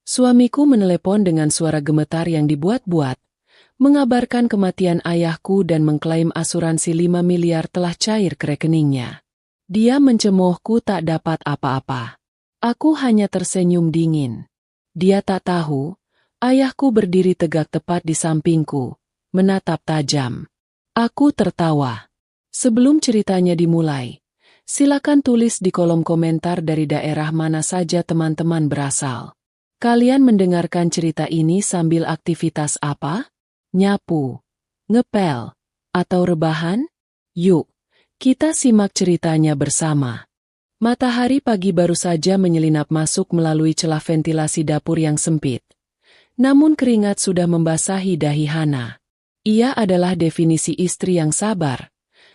Suamiku menelepon dengan suara gemetar yang dibuat-buat, mengabarkan kematian ayahku dan mengklaim asuransi 5 miliar telah cair ke rekeningnya. Dia mencemoohku tak dapat apa-apa. Aku hanya tersenyum dingin. Dia tak tahu, ayahku berdiri tegak tepat di sampingku, menatap tajam. Aku tertawa. Sebelum ceritanya dimulai, silakan tulis di kolom komentar dari daerah mana saja teman-teman berasal. Kalian mendengarkan cerita ini sambil aktivitas apa? Nyapu, ngepel, atau rebahan? Yuk, kita simak ceritanya bersama. Matahari pagi baru saja menyelinap masuk melalui celah ventilasi dapur yang sempit. Namun keringat sudah membasahi dahi Hana. Ia adalah definisi istri yang sabar.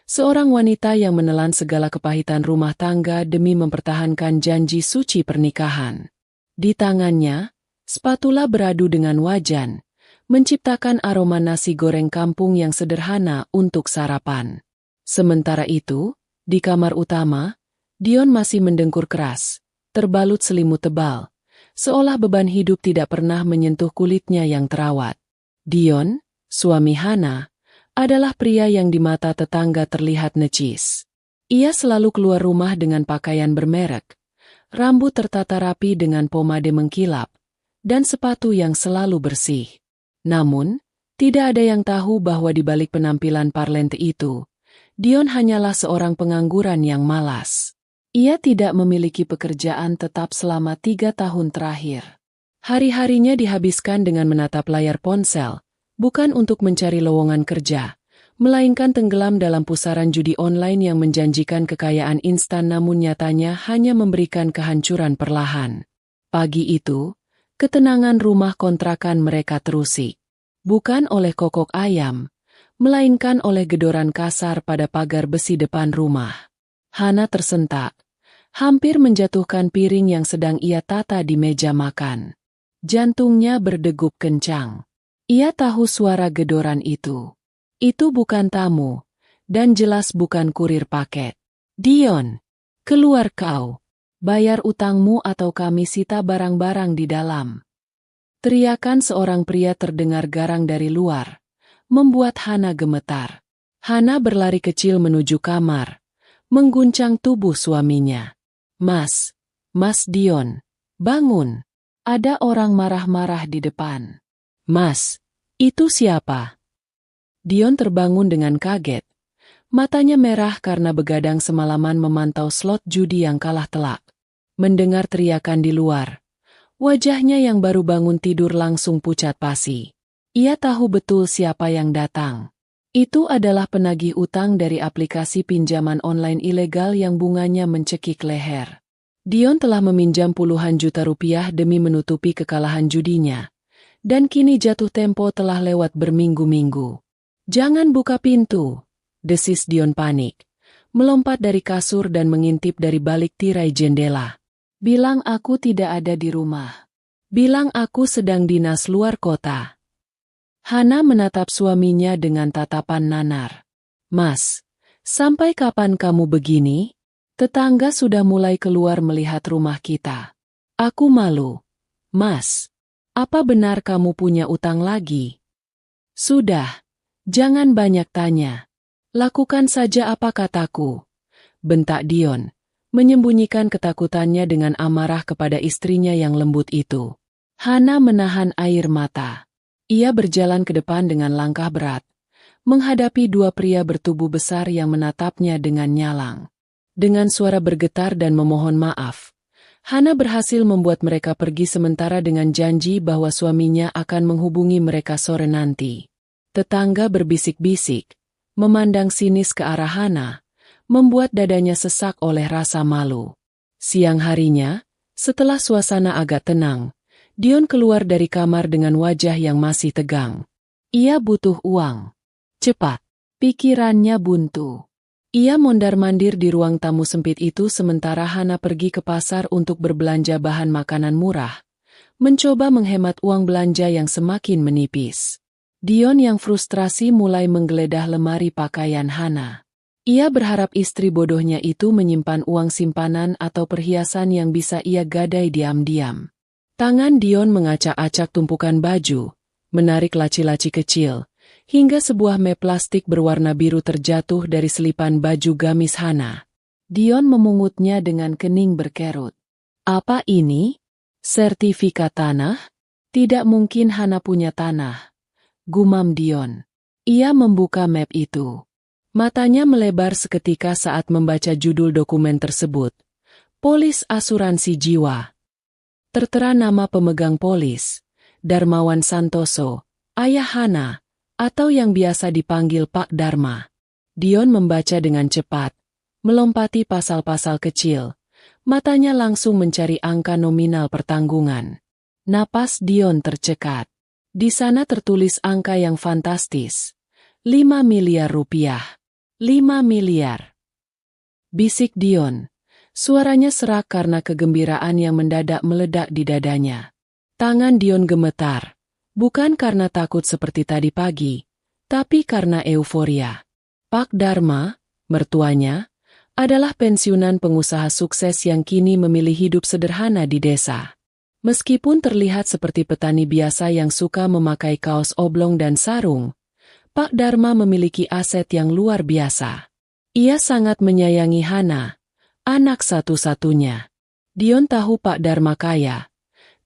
Seorang wanita yang menelan segala kepahitan rumah tangga demi mempertahankan janji suci pernikahan. Di tangannya, spatula beradu dengan wajan, menciptakan aroma nasi goreng kampung yang sederhana untuk sarapan. Sementara itu, di kamar utama, Dion masih mendengkur keras, terbalut selimut tebal, seolah beban hidup tidak pernah menyentuh kulitnya yang terawat. Dion, suami Hana, adalah pria yang di mata tetangga terlihat necis. Ia selalu keluar rumah dengan pakaian bermerek, rambut tertata rapi dengan pomade mengkilap, dan sepatu yang selalu bersih. Namun, tidak ada yang tahu bahwa di balik penampilan parlente itu, Dion hanyalah seorang pengangguran yang malas. Ia tidak memiliki pekerjaan tetap selama 3 tahun terakhir. Hari-harinya dihabiskan dengan menatap layar ponsel, bukan untuk mencari lowongan kerja, melainkan tenggelam dalam pusaran judi online yang menjanjikan kekayaan instan namun nyatanya hanya memberikan kehancuran perlahan. Pagi itu, ketenangan rumah kontrakan mereka terusik. Bukan oleh kokok ayam, melainkan oleh gedoran kasar pada pagar besi depan rumah. Hana tersentak, hampir menjatuhkan piring yang sedang ia tata di meja makan. Jantungnya berdegup kencang. Ia tahu suara gedoran itu. Itu bukan tamu, dan jelas bukan kurir paket. Dion, keluar kau. Bayar utangmu atau kami sita barang-barang di dalam. Teriakan seorang pria terdengar garang dari luar, membuat Hana gemetar. Hana berlari kecil menuju kamar, mengguncang tubuh suaminya. Mas Dion, bangun. Ada orang marah-marah di depan. Mas, itu siapa? Dion terbangun dengan kaget. Matanya merah karena begadang semalaman memantau slot judi yang kalah telak. Mendengar teriakan di luar, wajahnya yang baru bangun tidur langsung pucat pasi. Ia tahu betul siapa yang datang. Itu adalah penagih utang dari aplikasi pinjaman online ilegal yang bunganya mencekik leher. Dion telah meminjam puluhan juta rupiah demi menutupi kekalahan judinya. Dan kini jatuh tempo telah lewat berminggu-minggu. Jangan buka pintu, desis Dion panik. Melompat dari kasur dan mengintip dari balik tirai jendela. Bilang aku tidak ada di rumah. Bilang aku sedang dinas luar kota. Hana menatap suaminya dengan tatapan nanar. Mas, sampai kapan kamu begini? Tetangga sudah mulai keluar melihat rumah kita. Aku malu. Mas, apa benar kamu punya utang lagi? Sudah, jangan banyak tanya. Lakukan saja apa kataku. Bentak Dion, menyembunyikan ketakutannya dengan amarah kepada istrinya yang lembut itu. Hana menahan air mata. Ia berjalan ke depan dengan langkah berat, menghadapi dua pria bertubuh besar yang menatapnya dengan nyalang. Dengan suara bergetar dan memohon maaf, Hana berhasil membuat mereka pergi sementara dengan janji bahwa suaminya akan menghubungi mereka sore nanti. Tetangga berbisik-bisik, memandang sinis ke arah Hana, membuat dadanya sesak oleh rasa malu. Siang harinya, setelah suasana agak tenang, Dion keluar dari kamar dengan wajah yang masih tegang. Ia butuh uang. Cepat. Pikirannya buntu. Ia mondar-mandir di ruang tamu sempit itu sementara Hana pergi ke pasar untuk berbelanja bahan makanan murah, mencoba menghemat uang belanja yang semakin menipis. Dion yang frustrasi mulai menggeledah lemari pakaian Hana. Ia berharap istri bodohnya itu menyimpan uang simpanan atau perhiasan yang bisa ia gadai diam-diam. Tangan Dion mengacak-acak tumpukan baju, menarik laci-laci kecil, hingga sebuah map plastik berwarna biru terjatuh dari selipan baju gamis Hana. Dion memungutnya dengan kening berkerut. Apa ini? Sertifikat tanah? Tidak mungkin Hana punya tanah, gumam Dion. Ia membuka map itu. Matanya melebar seketika saat membaca judul dokumen tersebut. Polis Asuransi Jiwa. Tertera nama pemegang polis, Darmawan Santoso, ayah Hana, atau yang biasa dipanggil Pak Darma. Dion membaca dengan cepat, melompati pasal-pasal kecil. Matanya langsung mencari angka nominal pertanggungan. Napas Dion tercekat. Di sana tertulis angka yang fantastis. 5 miliar rupiah. 5 miliar. Bisik Dion. Suaranya serak karena kegembiraan yang mendadak meledak di dadanya. Tangan Dion gemetar. Bukan karena takut seperti tadi pagi, tapi karena euforia. Pak Darma, mertuanya, adalah pensiunan pengusaha sukses yang kini memilih hidup sederhana di desa. Meskipun terlihat seperti petani biasa yang suka memakai kaos oblong dan sarung, Pak Darma memiliki aset yang luar biasa. Ia sangat menyayangi Hana, anak satu-satunya. Dion tahu Pak Darma kaya,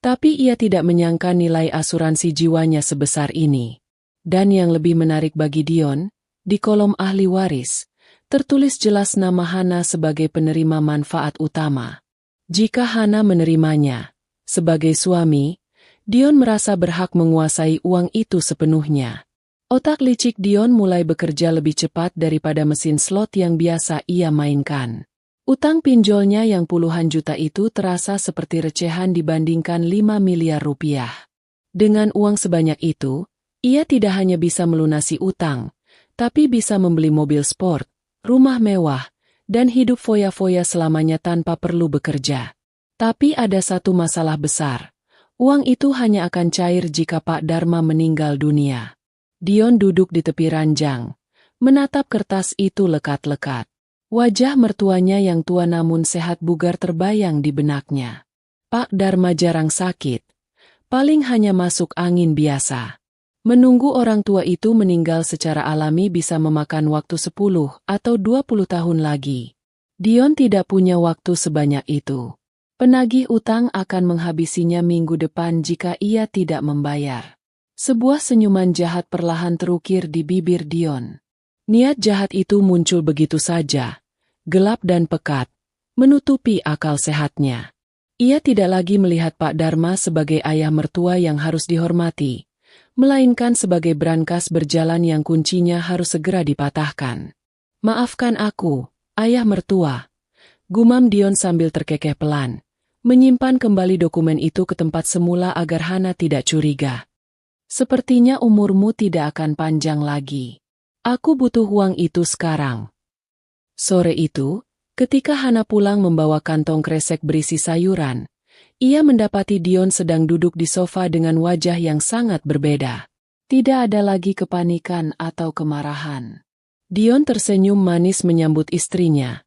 tapi ia tidak menyangka nilai asuransi jiwanya sebesar ini. Dan yang lebih menarik bagi Dion, di kolom ahli waris, tertulis jelas nama Hana sebagai penerima manfaat utama. Jika Hana menerimanya, sebagai suami, Dion merasa berhak menguasai uang itu sepenuhnya. Otak licik Dion mulai bekerja lebih cepat daripada mesin slot yang biasa ia mainkan. Utang pinjolnya yang puluhan juta itu terasa seperti recehan dibandingkan 5 miliar rupiah. Dengan uang sebanyak itu, ia tidak hanya bisa melunasi utang, tapi bisa membeli mobil sport, rumah mewah, dan hidup foya-foya selamanya tanpa perlu bekerja. Tapi ada satu masalah besar. Uang itu hanya akan cair jika Pak Darma meninggal dunia. Dion duduk di tepi ranjang, menatap kertas itu lekat-lekat. Wajah mertuanya yang tua namun sehat bugar terbayang di benaknya. Pak Darma jarang sakit, paling hanya masuk angin biasa. Menunggu orang tua itu meninggal secara alami bisa memakan waktu 10 atau 20 tahun lagi. Dion tidak punya waktu sebanyak itu. Penagih utang akan menghabisinya minggu depan jika ia tidak membayar. Sebuah senyuman jahat perlahan terukir di bibir Dion. Niat jahat itu muncul begitu saja, gelap dan pekat, menutupi akal sehatnya. Ia tidak lagi melihat Pak Darma sebagai ayah mertua yang harus dihormati, melainkan sebagai brankas berjalan yang kuncinya harus segera dipatahkan. Maafkan aku, ayah mertua, gumam Dion sambil terkekeh pelan, menyimpan kembali dokumen itu ke tempat semula agar Hana tidak curiga. Sepertinya umurmu tidak akan panjang lagi. Aku butuh uang itu sekarang. Sore itu, ketika Hana pulang membawa kantong kresek berisi sayuran, ia mendapati Dion sedang duduk di sofa dengan wajah yang sangat berbeda. Tidak ada lagi kepanikan atau kemarahan. Dion tersenyum manis menyambut istrinya.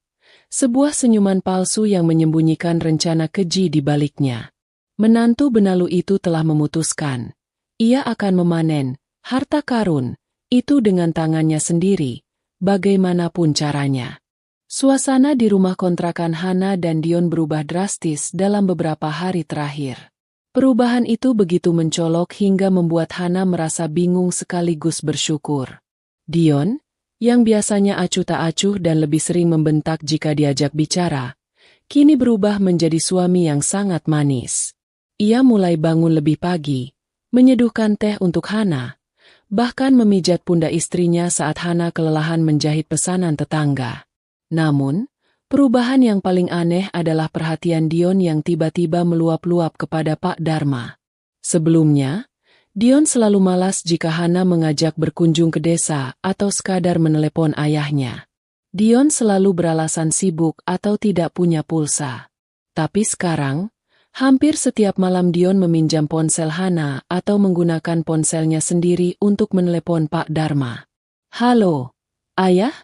Sebuah senyuman palsu yang menyembunyikan rencana keji di baliknya. Menantu benalu itu telah memutuskan. Ia akan memanen harta karun itu dengan tangannya sendiri, bagaimanapun caranya. Suasana di rumah kontrakan Hana dan Dion berubah drastis dalam beberapa hari terakhir. Perubahan itu begitu mencolok hingga membuat Hana merasa bingung sekaligus bersyukur. Dion, yang biasanya acuh tak acuh dan lebih sering membentak jika diajak bicara, kini berubah menjadi suami yang sangat manis. Ia mulai bangun lebih pagi, menyeduhkan teh untuk Hana, bahkan memijat pundak istrinya saat Hana kelelahan menjahit pesanan tetangga. Namun, perubahan yang paling aneh adalah perhatian Dion yang tiba-tiba meluap-luap kepada Pak Darma. Sebelumnya, Dion selalu malas jika Hana mengajak berkunjung ke desa atau sekadar menelepon ayahnya. Dion selalu beralasan sibuk atau tidak punya pulsa. Tapi sekarang, hampir setiap malam Dion meminjam ponsel Hana atau menggunakan ponselnya sendiri untuk menelepon Pak Darma. Halo, ayah?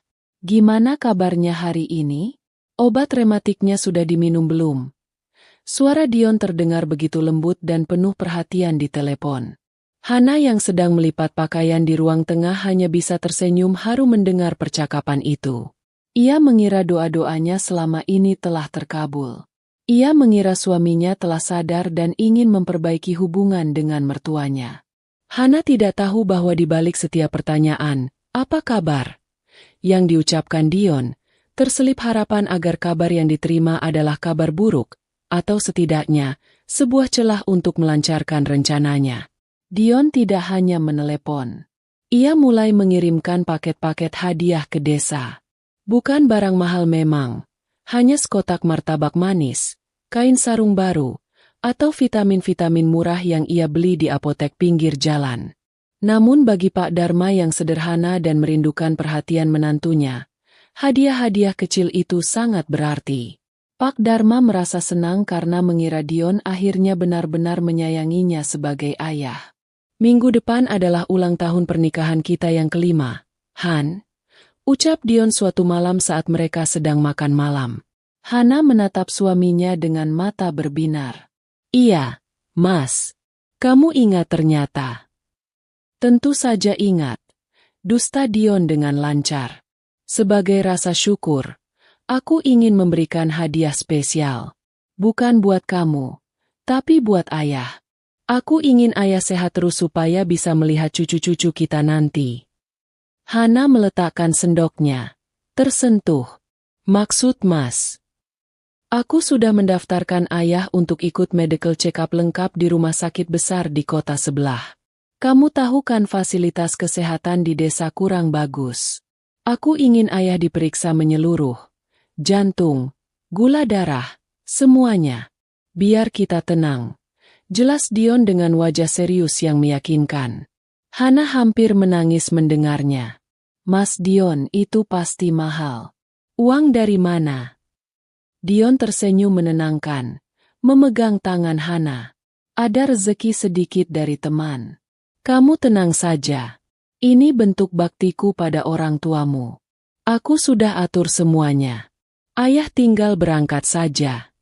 Gimana kabarnya hari ini? Obat rematiknya sudah diminum belum? Suara Dion terdengar begitu lembut dan penuh perhatian di telepon. Hana yang sedang melipat pakaian di ruang tengah hanya bisa tersenyum haru mendengar percakapan itu. Ia mengira doa-doanya selama ini telah terkabul. Ia mengira suaminya telah sadar dan ingin memperbaiki hubungan dengan mertuanya. Hana tidak tahu bahwa di balik setiap pertanyaan, "Apa kabar?" yang diucapkan Dion, terselip harapan agar kabar yang diterima adalah kabar buruk, atau setidaknya, sebuah celah untuk melancarkan rencananya. Dion tidak hanya menelepon. Ia mulai mengirimkan paket-paket hadiah ke desa. Bukan barang mahal memang, hanya sekotak martabak manis, kain sarung baru, atau vitamin-vitamin murah yang ia beli di apotek pinggir jalan. Namun bagi Pak Dharma yang sederhana dan merindukan perhatian menantunya, hadiah-hadiah kecil itu sangat berarti. Pak Dharma merasa senang karena mengira Dion akhirnya benar-benar menyayanginya sebagai ayah. "Minggu depan adalah ulang tahun pernikahan kita yang kelima, Han," ucap Dion suatu malam saat mereka sedang makan malam. Hana menatap suaminya dengan mata berbinar. "Iya, Mas. Kamu ingat ternyata." "Tentu saja ingat," dusta Dion dengan lancar. "Sebagai rasa syukur, aku ingin memberikan hadiah spesial. Bukan buat kamu, tapi buat ayah. Aku ingin ayah sehat terus supaya bisa melihat cucu-cucu kita nanti." Hana meletakkan sendoknya. "Tersentuh. Maksud Mas? Aku sudah mendaftarkan ayah untuk ikut medical check-up lengkap di rumah sakit besar di kota sebelah. Kamu tahu kan fasilitas kesehatan di desa kurang bagus. Aku ingin ayah diperiksa menyeluruh. Jantung, gula darah, semuanya. Biar kita tenang." Jelas Dion dengan wajah serius yang meyakinkan. Hana hampir menangis mendengarnya. "Mas Dion, itu pasti mahal. Uang dari mana?" Dion tersenyum menenangkan, memegang tangan Hana. "Ada rezeki sedikit dari teman. Kamu tenang saja. Ini bentuk baktiku pada orang tuamu. Aku sudah atur semuanya. Ayah tinggal berangkat saja."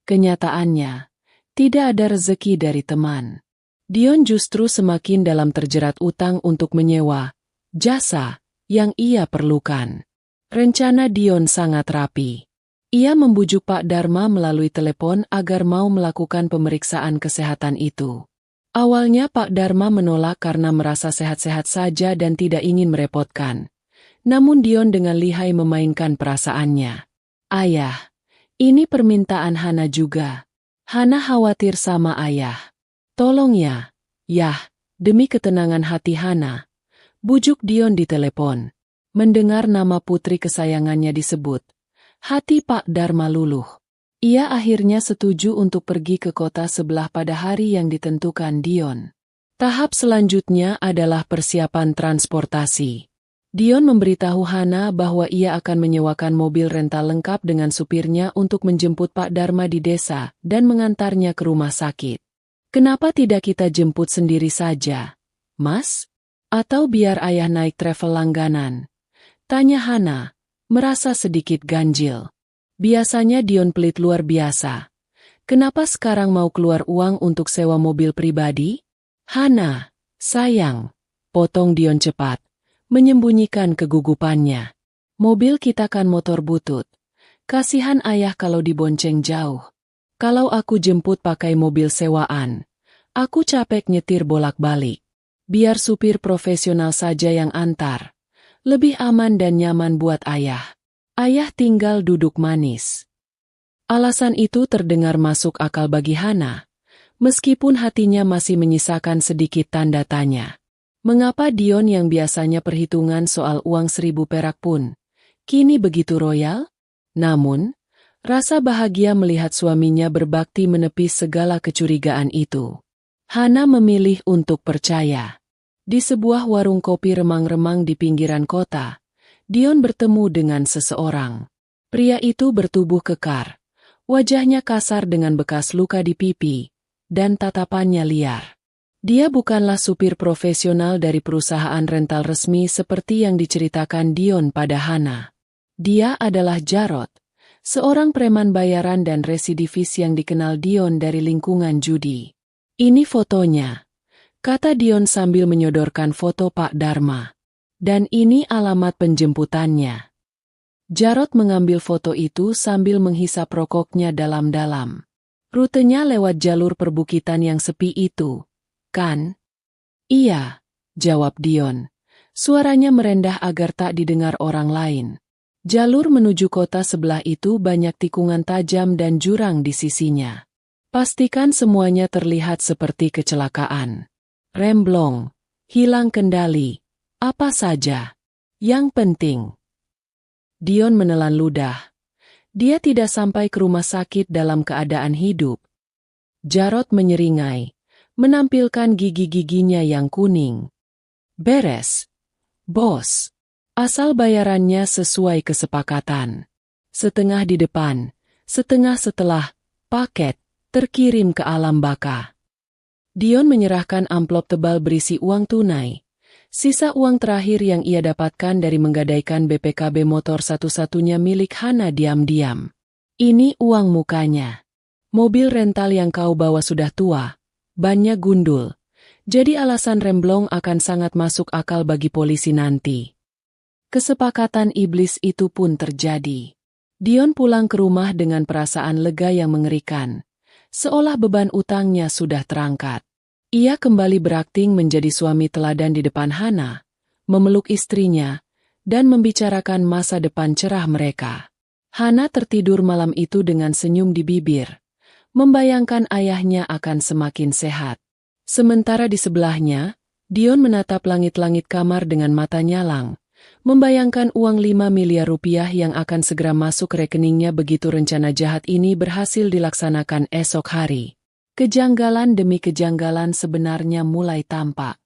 Kenyataannya, tidak ada rezeki dari teman. Dion justru semakin dalam terjerat utang untuk menyewa jasa yang ia perlukan. Rencana Dion sangat rapi. Ia membujuk Pak Dharma melalui telepon agar mau melakukan pemeriksaan kesehatan itu. Awalnya Pak Dharma menolak karena merasa sehat-sehat saja dan tidak ingin merepotkan. Namun Dion dengan lihai memainkan perasaannya. "Ayah, ini permintaan Hana juga. Hana khawatir sama ayah. Tolong ya." "Yah, demi ketenangan hati Hana," bujuk Dion di telepon. Mendengar nama putri kesayangannya disebut, hati Pak Dharma luluh. Ia akhirnya setuju untuk pergi ke kota sebelah pada hari yang ditentukan Dion. Tahap selanjutnya adalah persiapan transportasi. Dion memberitahu Hana bahwa ia akan menyewakan mobil rental lengkap dengan supirnya untuk menjemput Pak Dharma di desa dan mengantarnya ke rumah sakit. "Kenapa tidak kita jemput sendiri saja, Mas? Atau biar ayah naik travel langganan?" tanya Hana, merasa sedikit ganjil. Biasanya Dion pelit luar biasa. Kenapa sekarang mau keluar uang untuk sewa mobil pribadi? "Hana, sayang," potong Dion cepat, menyembunyikan kegugupannya. "Mobil kita kan motor butut. Kasihan ayah kalau dibonceng jauh. Kalau aku jemput pakai mobil sewaan, aku capek nyetir bolak-balik. Biar supir profesional saja yang antar. Lebih aman dan nyaman buat ayah. Ayah tinggal duduk manis." Alasan itu terdengar masuk akal bagi Hana, meskipun hatinya masih menyisakan sedikit tanda tanya. Mengapa Dion yang biasanya perhitungan soal uang 1.000 perak pun kini begitu royal? Namun, rasa bahagia melihat suaminya berbakti menepis segala kecurigaan itu. Hana memilih untuk percaya. Di sebuah warung kopi remang-remang di pinggiran kota, Dion bertemu dengan seseorang. Pria itu bertubuh kekar, wajahnya kasar dengan bekas luka di pipi, dan tatapannya liar. Dia bukanlah supir profesional dari perusahaan rental resmi seperti yang diceritakan Dion pada Hana. Dia adalah Jarod, seorang preman bayaran dan residivis yang dikenal Dion dari lingkungan judi. Ini fotonya, kata Dion sambil menyodorkan foto Pak Dharma. Dan ini alamat penjemputannya. Jarod mengambil foto itu sambil menghisap rokoknya dalam-dalam. Rutenya lewat jalur perbukitan yang sepi itu, kan? Iya, jawab Dion. Suaranya merendah agar tak didengar orang lain. Jalur menuju kota sebelah itu banyak tikungan tajam dan jurang di sisinya. Pastikan semuanya terlihat seperti kecelakaan. Remblong, hilang kendali, apa saja. Yang penting. Dion menelan ludah. Dia tidak sampai ke rumah sakit dalam keadaan hidup. Jarod menyeringai, menampilkan gigi-giginya yang kuning. Beres, bos. Asal bayarannya sesuai kesepakatan. Setengah di depan, setengah setelah paket terkirim ke alam baka. Dion menyerahkan amplop tebal berisi uang tunai. Sisa uang terakhir yang ia dapatkan dari menggadaikan BPKB motor satu-satunya milik Hana diam-diam. Ini uang mukanya. Mobil rental yang kau bawa sudah tua, bannya gundul. Jadi alasan remblong akan sangat masuk akal bagi polisi nanti. Kesepakatan iblis itu pun terjadi. Dion pulang ke rumah dengan perasaan lega yang mengerikan. Seolah beban utangnya sudah terangkat. Ia kembali berakting menjadi suami teladan di depan Hana, memeluk istrinya, dan membicarakan masa depan cerah mereka. Hana tertidur malam itu dengan senyum di bibir, membayangkan ayahnya akan semakin sehat. Sementara di sebelahnya, Dion menatap langit-langit kamar dengan mata nyalang, membayangkan uang 5 miliar rupiah yang akan segera masuk rekeningnya begitu rencana jahat ini berhasil dilaksanakan esok hari. Kejanggalan demi kejanggalan sebenarnya mulai tampak.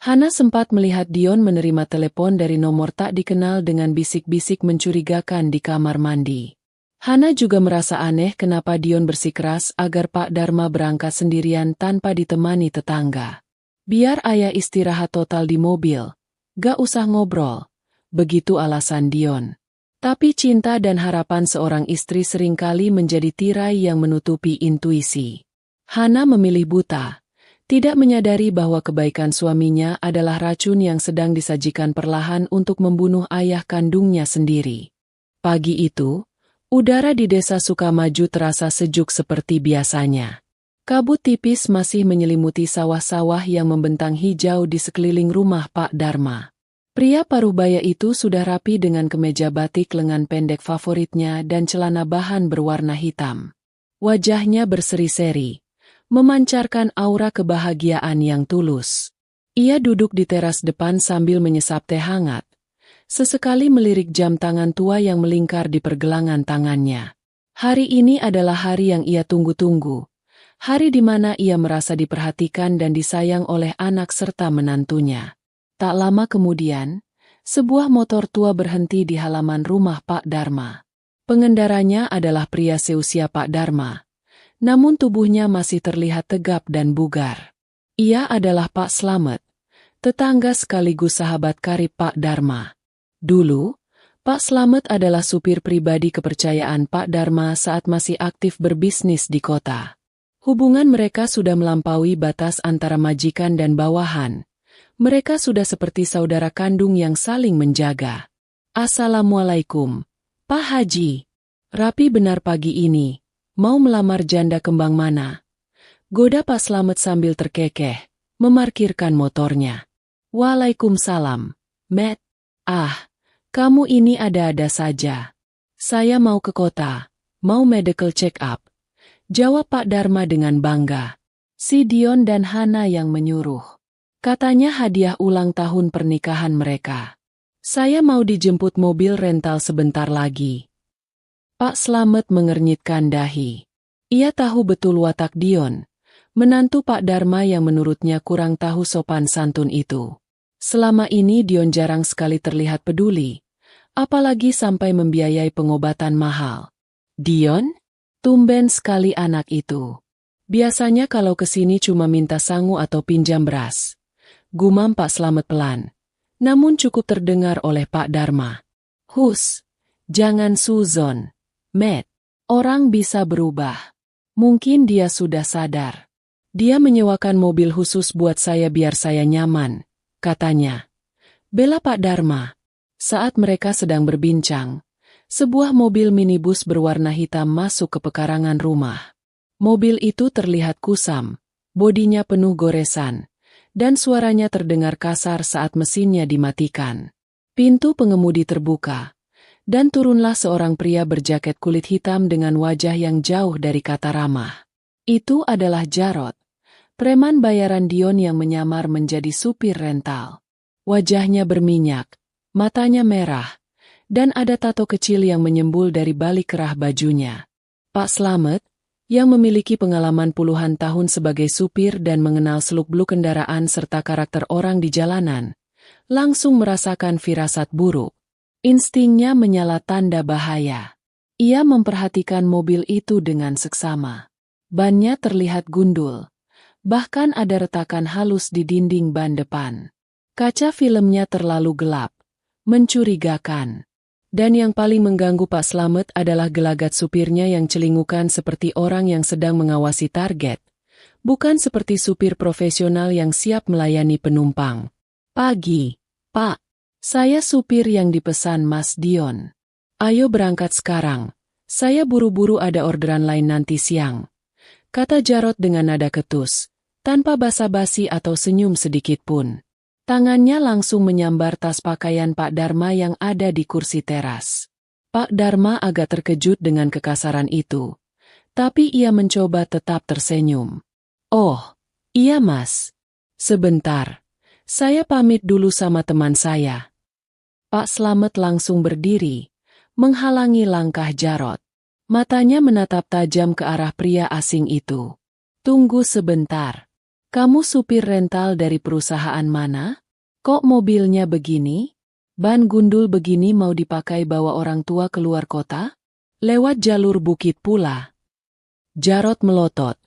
Hana sempat melihat Dion menerima telepon dari nomor tak dikenal dengan bisik-bisik mencurigakan di kamar mandi. Hana juga merasa aneh kenapa Dion bersikeras agar Pak Dharma berangkat sendirian tanpa ditemani tetangga. Biar ayah istirahat total di mobil, gak usah ngobrol. Begitu alasan Dion. Tapi cinta dan harapan seorang istri seringkali menjadi tirai yang menutupi intuisi. Hana memilih buta, tidak menyadari bahwa kebaikan suaminya adalah racun yang sedang disajikan perlahan untuk membunuh ayah kandungnya sendiri. Pagi itu, udara di desa Sukamaju terasa sejuk seperti biasanya. Kabut tipis masih menyelimuti sawah-sawah yang membentang hijau di sekeliling rumah Pak Dharma. Pria paruhbaya itu sudah rapi dengan kemeja batik lengan pendek favoritnya dan celana bahan berwarna hitam. Wajahnya berseri-seri, memancarkan aura kebahagiaan yang tulus. Ia duduk di teras depan sambil menyesap teh hangat. Sesekali melirik jam tangan tua yang melingkar di pergelangan tangannya. Hari ini adalah hari yang ia tunggu-tunggu. Hari di mana ia merasa diperhatikan dan disayang oleh anak serta menantunya. Tak lama kemudian, sebuah motor tua berhenti di halaman rumah Pak Dharma. Pengendaranya adalah pria seusia Pak Dharma. Namun tubuhnya masih terlihat tegap dan bugar. Ia adalah Pak Slamet, tetangga sekaligus sahabat karib Pak Dharma. Dulu, Pak Slamet adalah supir pribadi kepercayaan Pak Dharma saat masih aktif berbisnis di kota. Hubungan mereka sudah melampaui batas antara majikan dan bawahan. Mereka sudah seperti saudara kandung yang saling menjaga. Assalamualaikum, Pak Haji. Rapi benar pagi ini. Mau melamar janda kembang mana? Goda Pak Slamet sambil terkekeh, memarkirkan motornya. Waalaikumsalam, Matt. Kamu ini ada-ada saja. Saya mau ke kota, mau medical check-up. Jawab Pak Dharma dengan bangga. Si Dion dan Hana yang menyuruh. Katanya hadiah ulang tahun pernikahan mereka. Saya mau dijemput mobil rental sebentar lagi. Pak Slamet mengernyitkan dahi. Ia tahu betul watak Dion, menantu Pak Dharma yang menurutnya kurang tahu sopan santun itu. Selama ini Dion jarang sekali terlihat peduli, apalagi sampai membiayai pengobatan mahal. Dion? Tumben sekali anak itu. Biasanya kalau kesini cuma minta sangu atau pinjam beras. Gumam Pak Slamet pelan, namun cukup terdengar oleh Pak Dharma. Hus, jangan suzon. Matt, orang bisa berubah. Mungkin dia sudah sadar. Dia menyewakan mobil khusus buat saya biar saya nyaman, katanya. Bela Pak Dharma. Saat mereka sedang berbincang, sebuah mobil minibus berwarna hitam masuk ke pekarangan rumah. Mobil itu terlihat kusam, bodinya penuh goresan, dan suaranya terdengar kasar saat mesinnya dimatikan. Pintu pengemudi terbuka, dan turunlah seorang pria berjaket kulit hitam dengan wajah yang jauh dari kata ramah. Itu adalah Jarod, preman bayaran Dion yang menyamar menjadi supir rental. Wajahnya berminyak, matanya merah, dan ada tato kecil yang menyembul dari balik kerah bajunya. Pak Slamet, yang memiliki pengalaman puluhan tahun sebagai supir dan mengenal seluk-beluk kendaraan serta karakter orang di jalanan, langsung merasakan firasat buruk. Instingnya menyala tanda bahaya. Ia memperhatikan mobil itu dengan seksama. Bannya terlihat gundul, bahkan ada retakan halus di dinding ban depan. Kaca filmnya terlalu gelap, mencurigakan. Dan yang paling mengganggu Pak Slamet adalah gelagat supirnya yang celingukan seperti orang yang sedang mengawasi target, bukan seperti supir profesional yang siap melayani penumpang. Pagi, Pak. Saya supir yang dipesan Mas Dion. Ayo berangkat sekarang. Saya buru-buru ada orderan lain nanti siang, kata Jarod dengan nada ketus, tanpa basa-basi atau senyum sedikit pun. Tangannya langsung menyambar tas pakaian Pak Dharma yang ada di kursi teras. Pak Dharma agak terkejut dengan kekasaran itu, tapi ia mencoba tetap tersenyum. Oh, iya Mas. Sebentar, saya pamit dulu sama teman saya. Pak Slamet langsung berdiri, menghalangi langkah Jarod. Matanya menatap tajam ke arah pria asing itu. Tunggu sebentar. Kamu supir rental dari perusahaan mana? Kok mobilnya begini? Ban gundul begini mau dipakai bawa orang tua keluar kota? Lewat jalur bukit pula. Jarod melotot,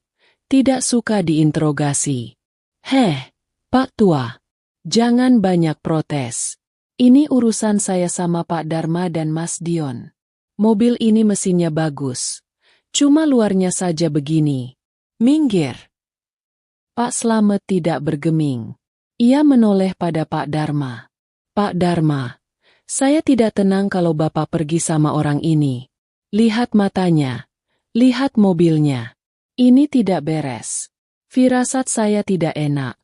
tidak suka diinterogasi. Heh, Pak Tua, jangan banyak protes. Ini urusan saya sama Pak Dharma dan Mas Dion. Mobil ini mesinnya bagus. Cuma luarnya saja begini. Minggir. Pak Slamet tidak bergeming. Ia menoleh pada Pak Dharma. Pak Dharma, saya tidak tenang kalau Bapak pergi sama orang ini. Lihat matanya. Lihat mobilnya. Ini tidak beres. Firasat saya tidak enak.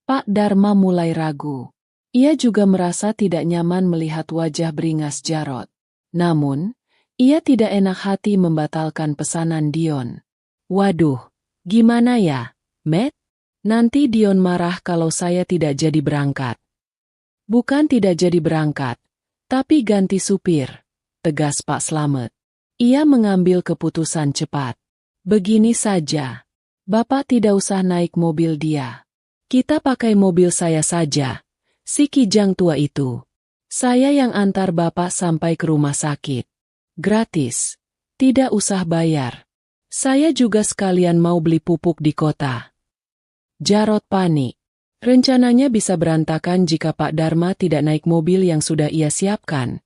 Pak Dharma mulai ragu. Ia juga merasa tidak nyaman melihat wajah beringas Jarod. Namun, ia tidak enak hati membatalkan pesanan Dion. Waduh, gimana ya, Matt? Nanti Dion marah kalau saya tidak jadi berangkat. Bukan tidak jadi berangkat, tapi ganti supir, tegas Pak Slamet. Ia mengambil keputusan cepat. Begini saja, Bapak tidak usah naik mobil dia. Kita pakai mobil saya saja, si kijang tua itu. Saya yang antar Bapak sampai ke rumah sakit. Gratis, tidak usah bayar. Saya juga sekalian mau beli pupuk di kota. Jarod panik. Rencananya bisa berantakan jika Pak Dharma tidak naik mobil yang sudah ia siapkan,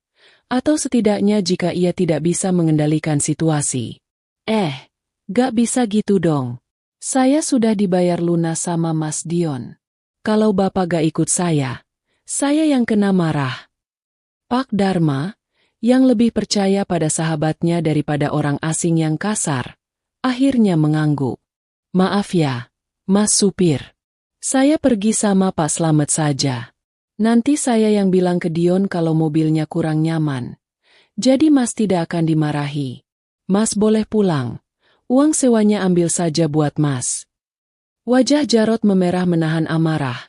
atau setidaknya jika ia tidak bisa mengendalikan situasi. Gak bisa gitu dong. Saya sudah dibayar lunas sama Mas Dion. Kalau Bapak gak ikut saya yang kena marah. Pak Dharma, yang lebih percaya pada sahabatnya daripada orang asing yang kasar, akhirnya mengangguk. Maaf ya, Mas Supir. Saya pergi sama Pak Slamet saja. Nanti saya yang bilang ke Dion kalau mobilnya kurang nyaman. Jadi Mas tidak akan dimarahi. Mas boleh pulang. Uang sewanya ambil saja buat Mas. Wajah Jarod memerah menahan amarah.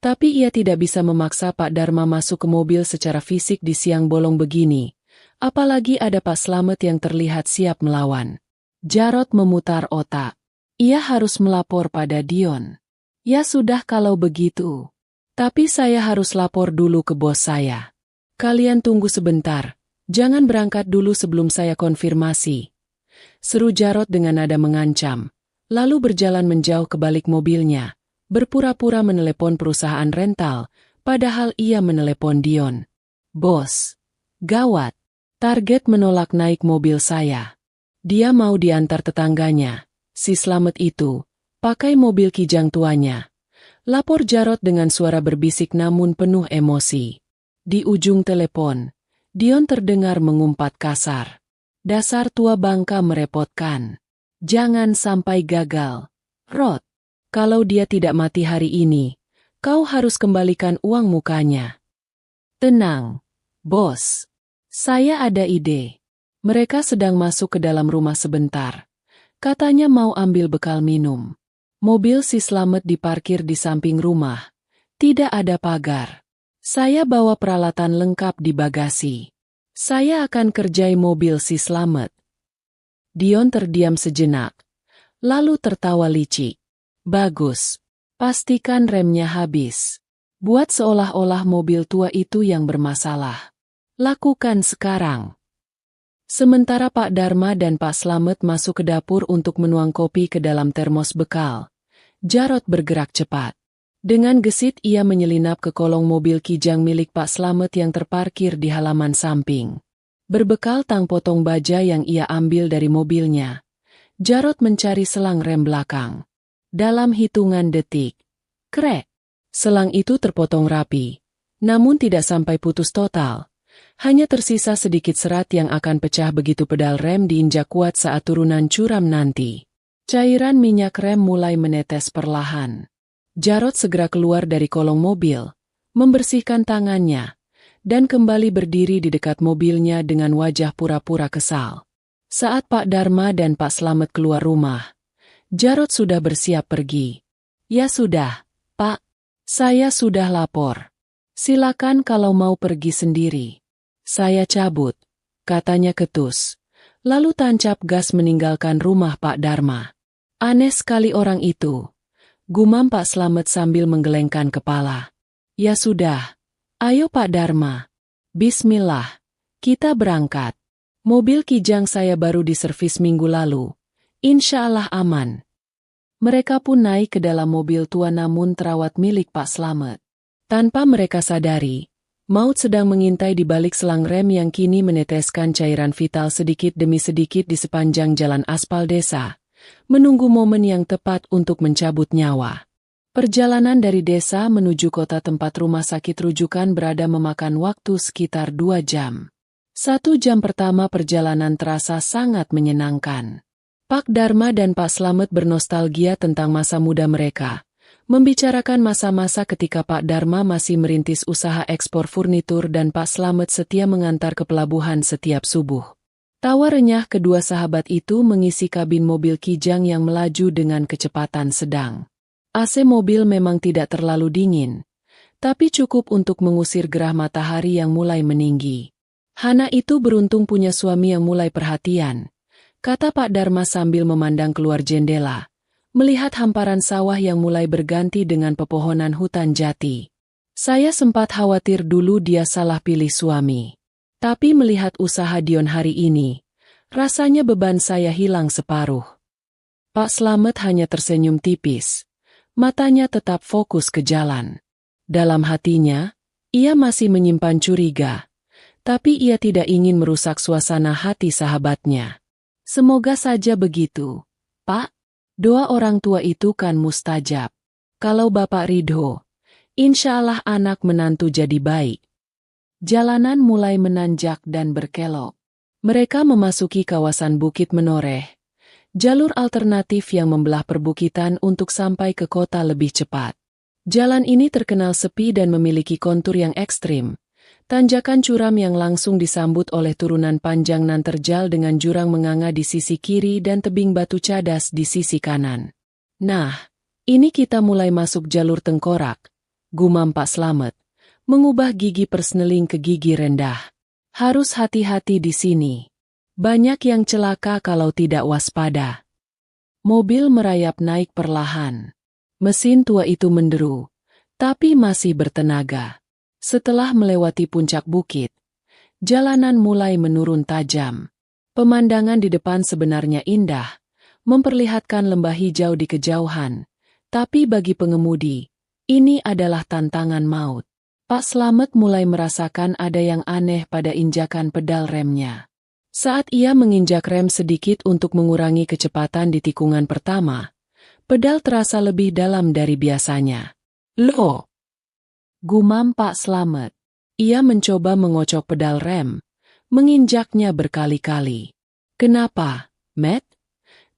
Tapi ia tidak bisa memaksa Pak Dharma masuk ke mobil secara fisik di siang bolong begini. Apalagi ada Pak Slamet yang terlihat siap melawan. Jarod memutar otak. Ia harus melapor pada Dion. Ya sudah kalau begitu. Tapi saya harus lapor dulu ke bos saya. Kalian tunggu sebentar. Jangan berangkat dulu sebelum saya konfirmasi. Seru Jarod dengan nada mengancam. Lalu berjalan menjauh ke balik mobilnya. Berpura-pura menelepon perusahaan rental. Padahal ia menelepon Dion. Bos. Gawat. Target menolak naik mobil saya. Dia mau diantar tetangganya, si Slamet itu, pakai mobil kijang tuanya. Lapor Jarod dengan suara berbisik namun penuh emosi. Di ujung telepon, Dion terdengar mengumpat kasar. Dasar tua bangka merepotkan. Jangan sampai gagal. Rod, kalau dia tidak mati hari ini, kau harus kembalikan uang mukanya. Tenang, bos. Saya ada ide. Mereka sedang masuk ke dalam rumah sebentar. Katanya mau ambil bekal minum. Mobil si Slamet diparkir di samping rumah. Tidak ada pagar. Saya bawa peralatan lengkap di bagasi. Saya akan kerjai mobil si Slamet. Dion terdiam sejenak. Lalu tertawa licik. Bagus. Pastikan remnya habis. Buat seolah-olah mobil tua itu yang bermasalah. Lakukan sekarang. Sementara Pak Dharma dan Pak Slamet masuk ke dapur untuk menuang kopi ke dalam termos bekal, Jarod bergerak cepat. Dengan gesit ia menyelinap ke kolong mobil kijang milik Pak Slamet yang terparkir di halaman samping. Berbekal tang potong baja yang ia ambil dari mobilnya, Jarod mencari selang rem belakang. Dalam hitungan detik, krek! Selang itu terpotong rapi, namun tidak sampai putus total. Hanya tersisa sedikit serat yang akan pecah begitu pedal rem diinjak kuat saat turunan curam nanti. Cairan minyak rem mulai menetes perlahan. Jarod segera keluar dari kolong mobil, membersihkan tangannya, dan kembali berdiri di dekat mobilnya dengan wajah pura-pura kesal. Saat Pak Dharma dan Pak Slamet keluar rumah, Jarod sudah bersiap pergi. Ya sudah, Pak. Saya sudah lapor. Silakan kalau mau pergi sendiri. Saya cabut, katanya ketus. Lalu tancap gas meninggalkan rumah Pak Dharma. Aneh sekali orang itu. Gumam Pak Slamet sambil menggelengkan kepala. Ya sudah, ayo Pak Dharma. Bismillah, kita berangkat. Mobil kijang saya baru diservis minggu lalu. Insya Allah aman. Mereka pun naik ke dalam mobil tua namun terawat milik Pak Slamet. Tanpa mereka sadari, maut sedang mengintai di balik selang rem yang kini meneteskan cairan vital sedikit demi sedikit di sepanjang jalan aspal desa, menunggu momen yang tepat untuk mencabut nyawa. Perjalanan dari desa menuju kota tempat rumah sakit rujukan berada memakan waktu sekitar 2 jam. 1 jam pertama perjalanan terasa sangat menyenangkan. Pak Dharma dan Pak Slamet bernostalgia tentang masa muda mereka, membicarakan masa-masa ketika Pak Dharma masih merintis usaha ekspor furnitur dan Pak Slamet setia mengantar ke pelabuhan setiap subuh. Tawa renyah kedua sahabat itu mengisi kabin mobil kijang yang melaju dengan kecepatan sedang. AC mobil memang tidak terlalu dingin, tapi cukup untuk mengusir gerah matahari yang mulai meninggi. Hana itu beruntung punya suami yang mulai perhatian, kata Pak Dharma sambil memandang keluar jendela, melihat hamparan sawah yang mulai berganti dengan pepohonan hutan jati. Saya sempat khawatir dulu dia salah pilih suami. Tapi melihat usaha Dion hari ini, rasanya beban saya hilang separuh. Pak Slamet hanya tersenyum tipis. Matanya tetap fokus ke jalan. Dalam hatinya, ia masih menyimpan curiga. Tapi ia tidak ingin merusak suasana hati sahabatnya. Semoga saja begitu, Pak. Doa orang tua itu kan mustajab. Kalau Bapak ridho, insya Allah anak menantu jadi baik. Jalanan mulai menanjak dan berkelok. Mereka memasuki kawasan Bukit Menoreh, jalur alternatif yang membelah perbukitan untuk sampai ke kota lebih cepat. Jalan ini terkenal sepi dan memiliki kontur yang ekstrim. Tanjakan curam yang langsung disambut oleh turunan panjang nan terjal dengan jurang menganga di sisi kiri dan tebing batu cadas di sisi kanan. Nah, ini kita mulai masuk jalur tengkorak, gumam Pak Slamet, mengubah gigi persneling ke gigi rendah. Harus hati-hati di sini. Banyak yang celaka kalau tidak waspada. Mobil merayap naik perlahan. Mesin tua itu menderu, tapi masih bertenaga. Setelah melewati puncak bukit, jalanan mulai menurun tajam. Pemandangan di depan sebenarnya indah, memperlihatkan lembah hijau di kejauhan. Tapi bagi pengemudi, ini adalah tantangan maut. Pak Slamet mulai merasakan ada yang aneh pada injakan pedal remnya. Saat ia menginjak rem sedikit untuk mengurangi kecepatan di tikungan pertama, pedal terasa lebih dalam dari biasanya. Loh! Gumam Pak Slamet. Ia mencoba mengocok pedal rem, menginjaknya berkali-kali. Kenapa, Matt?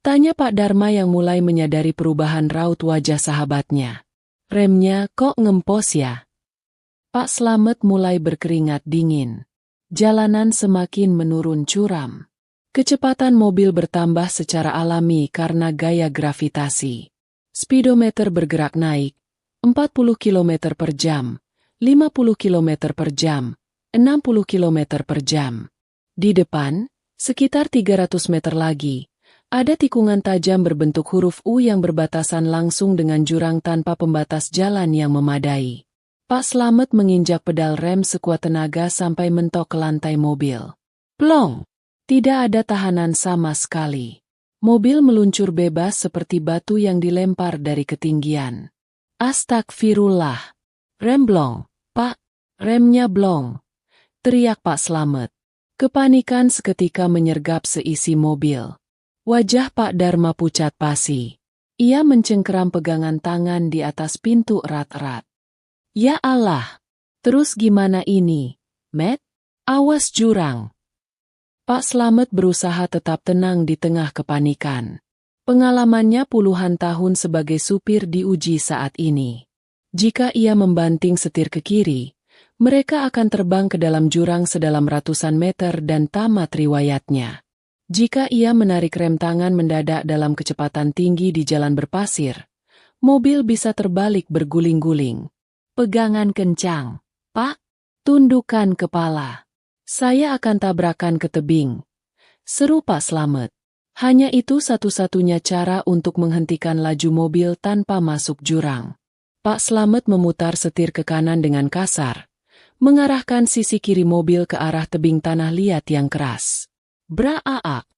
Tanya Pak Dharma yang mulai menyadari perubahan raut wajah sahabatnya. Remnya kok ngempos ya? Pak Slamet mulai berkeringat dingin. Jalanan semakin menurun curam. Kecepatan mobil bertambah secara alami karena gaya gravitasi. Speedometer bergerak naik, 40 km per jam, 50 km per jam, 60 km per jam. Di depan, sekitar 300 meter lagi, ada tikungan tajam berbentuk huruf U yang berbatasan langsung dengan jurang tanpa pembatas jalan yang memadai. Pak Slamet menginjak pedal rem sekuat tenaga sampai mentok ke lantai mobil. Plong! Tidak ada tahanan sama sekali. Mobil meluncur bebas seperti batu yang dilempar dari ketinggian. Astagfirullah! Rem blong, Pak! Remnya blong! Teriak Pak Slamet. Kepanikan seketika menyergap seisi mobil. Wajah Pak Dharma pucat pasi. Ia mencengkeram pegangan tangan di atas pintu erat-erat. Ya Allah! Terus gimana ini, Matt? Awas jurang! Pak Slamet berusaha tetap tenang di tengah kepanikan. Pengalamannya puluhan tahun sebagai supir diuji saat ini. Jika ia membanting setir ke kiri, mereka akan terbang ke dalam jurang sedalam ratusan meter dan tamat riwayatnya. Jika ia menarik rem tangan mendadak dalam kecepatan tinggi di jalan berpasir, mobil bisa terbalik berguling-guling. Pegangan kencang, Pak. Tundukkan kepala. Saya akan tabrakan ke tebing. Seru Pak Slamet. Hanya itu satu-satunya cara untuk menghentikan laju mobil tanpa masuk jurang. Pak Slamet memutar setir ke kanan dengan kasar, mengarahkan sisi kiri mobil ke arah tebing tanah liat yang keras. Bra-aak.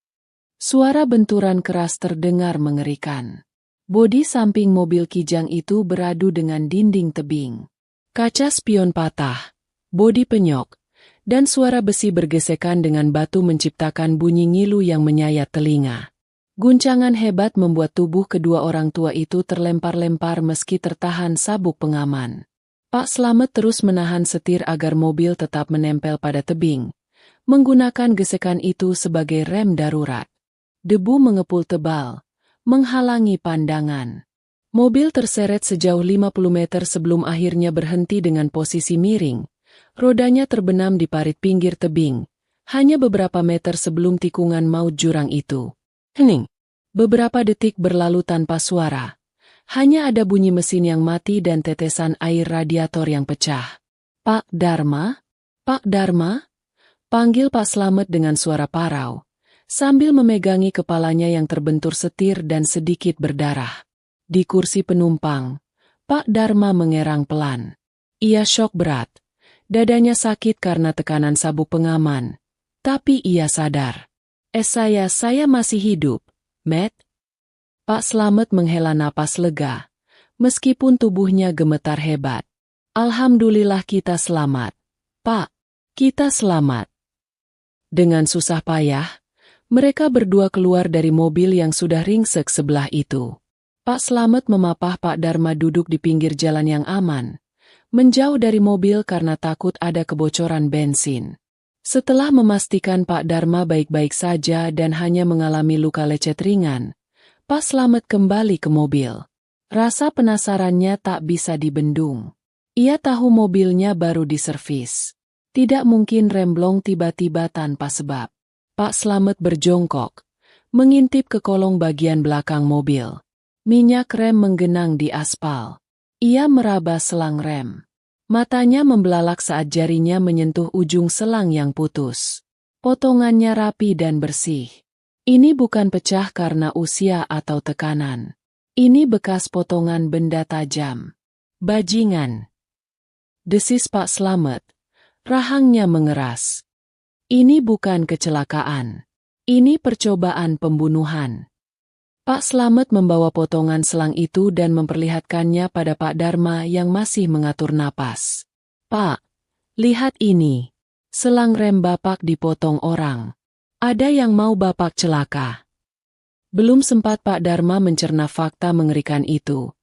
Suara benturan keras terdengar mengerikan. Bodi samping mobil kijang itu beradu dengan dinding tebing. Kaca spion patah, bodi penyok, dan suara besi bergesekan dengan batu menciptakan bunyi ngilu yang menyayat telinga. Guncangan hebat membuat tubuh kedua orang tua itu terlempar-lempar meski tertahan sabuk pengaman. Pak Slamet terus menahan setir agar mobil tetap menempel pada tebing, menggunakan gesekan itu sebagai rem darurat. Debu mengepul tebal, menghalangi pandangan. Mobil terseret sejauh 50 meter sebelum akhirnya berhenti dengan posisi miring. Rodanya terbenam di parit pinggir tebing, hanya beberapa meter sebelum tikungan maut jurang itu. Hening. Beberapa detik berlalu tanpa suara. Hanya ada bunyi mesin yang mati dan tetesan air radiator yang pecah. Pak Dharma? Pak Dharma? Panggil Pak Slamet dengan suara parau, sambil memegangi kepalanya yang terbentur setir dan sedikit berdarah. Di kursi penumpang, Pak Dharma mengerang pelan. Ia syok berat. Dadanya sakit karena tekanan sabuk pengaman. Tapi ia sadar. Saya masih hidup, Matt. Pak Slamet menghela napas lega, meskipun tubuhnya gemetar hebat. Alhamdulillah kita selamat. Pak, kita selamat. Dengan susah payah, mereka berdua keluar dari mobil yang sudah ringsek sebelah itu. Pak Slamet memapah Pak Dharma duduk di pinggir jalan yang aman, menjauh dari mobil karena takut ada kebocoran bensin. Setelah memastikan Pak Dharma baik-baik saja dan hanya mengalami luka lecet ringan, Pak Slamet kembali ke mobil. Rasa penasarannya tak bisa dibendung. Ia tahu mobilnya baru diservis. Tidak mungkin remblong tiba-tiba tanpa sebab. Pak Slamet berjongkok, mengintip ke kolong bagian belakang mobil. Minyak rem menggenang di aspal. Ia meraba selang rem. Matanya membelalak saat jarinya menyentuh ujung selang yang putus. Potongannya rapi dan bersih. Ini bukan pecah karena usia atau tekanan. Ini bekas potongan benda tajam. Bajingan. Desis Pak Slamet. Rahangnya mengeras. Ini bukan kecelakaan. Ini percobaan pembunuhan. Pak Slamet membawa potongan selang itu dan memperlihatkannya pada Pak Dharma yang masih mengatur napas. "Pak, lihat ini. Selang rem Bapak dipotong orang. Ada yang mau Bapak celaka." Belum sempat Pak Dharma mencerna fakta mengerikan itu,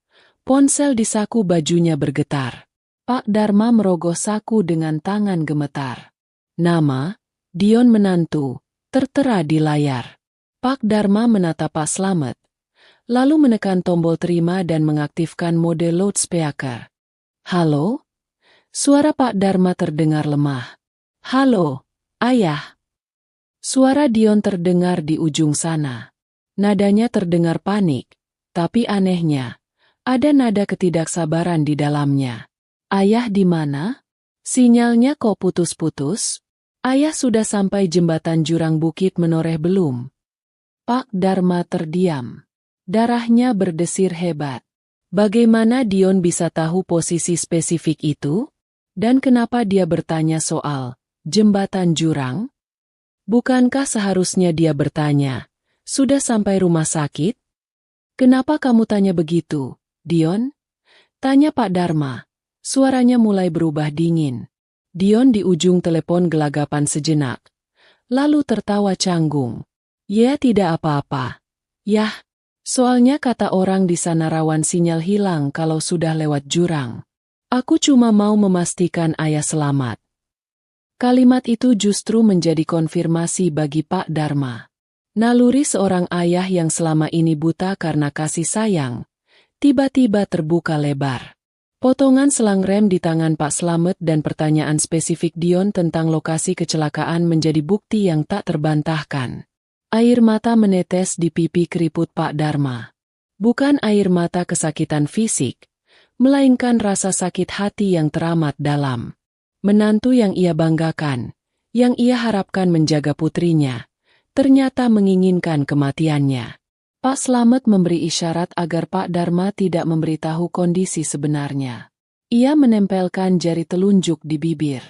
ponsel di saku bajunya bergetar. Pak Dharma merogoh saku dengan tangan gemetar. Nama, Dion menantu, tertera di layar. Pak Dharma menatap Pak Slamet, lalu menekan tombol terima dan mengaktifkan mode loudspeaker. "Halo?" Suara Pak Dharma terdengar lemah. "Halo, Ayah." Suara Dion terdengar di ujung sana. Nadanya terdengar panik, tapi anehnya, ada nada ketidaksabaran di dalamnya. "Ayah di mana? Sinyalnya kok putus-putus? Ayah sudah sampai jembatan jurang Bukit Menoreh belum?" Pak Dharma terdiam. Darahnya berdesir hebat. Bagaimana Dion bisa tahu posisi spesifik itu? Dan kenapa dia bertanya soal jembatan jurang? Bukankah seharusnya dia bertanya, "Sudah sampai rumah sakit?" "Kenapa kamu tanya begitu, Dion?" tanya Pak Dharma. Suaranya mulai berubah dingin. Dion di ujung telepon gelagapan sejenak, lalu tertawa canggung. "Ya tidak apa-apa. Yah, soalnya kata orang di sana rawan sinyal hilang kalau sudah lewat jurang. Aku cuma mau memastikan ayah selamat." Kalimat itu justru menjadi konfirmasi bagi Pak Dharma. Naluri seorang ayah yang selama ini buta karena kasih sayang, tiba-tiba terbuka lebar. Potongan selang rem di tangan Pak Slamet dan pertanyaan spesifik Dion tentang lokasi kecelakaan menjadi bukti yang tak terbantahkan. Air mata menetes di pipi keriput Pak Dharma. Bukan air mata kesakitan fisik, melainkan rasa sakit hati yang teramat dalam. Menantu yang ia banggakan, yang ia harapkan menjaga putrinya, ternyata menginginkan kematiannya. Pak Slamet memberi isyarat agar Pak Dharma tidak memberitahu kondisi sebenarnya. Ia menempelkan jari telunjuk di bibir.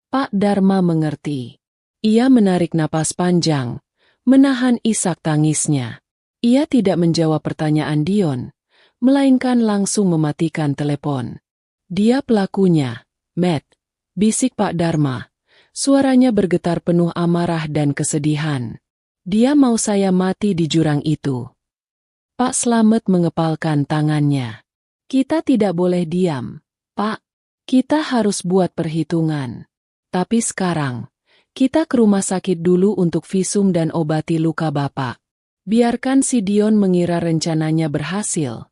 Pak Dharma mengerti. Ia menarik napas panjang, menahan isak tangisnya. Ia tidak menjawab pertanyaan Dion, melainkan langsung mematikan telepon. "Dia pelakunya, Matt," bisik Pak Dharma. Suaranya bergetar penuh amarah dan kesedihan. "Dia mau saya mati di jurang itu." Pak Slamet mengepalkan tangannya. "Kita tidak boleh diam, Pak. Kita harus buat perhitungan. Tapi sekarang, kita ke rumah sakit dulu untuk visum dan obati luka Bapak. Biarkan si Dion mengira rencananya berhasil."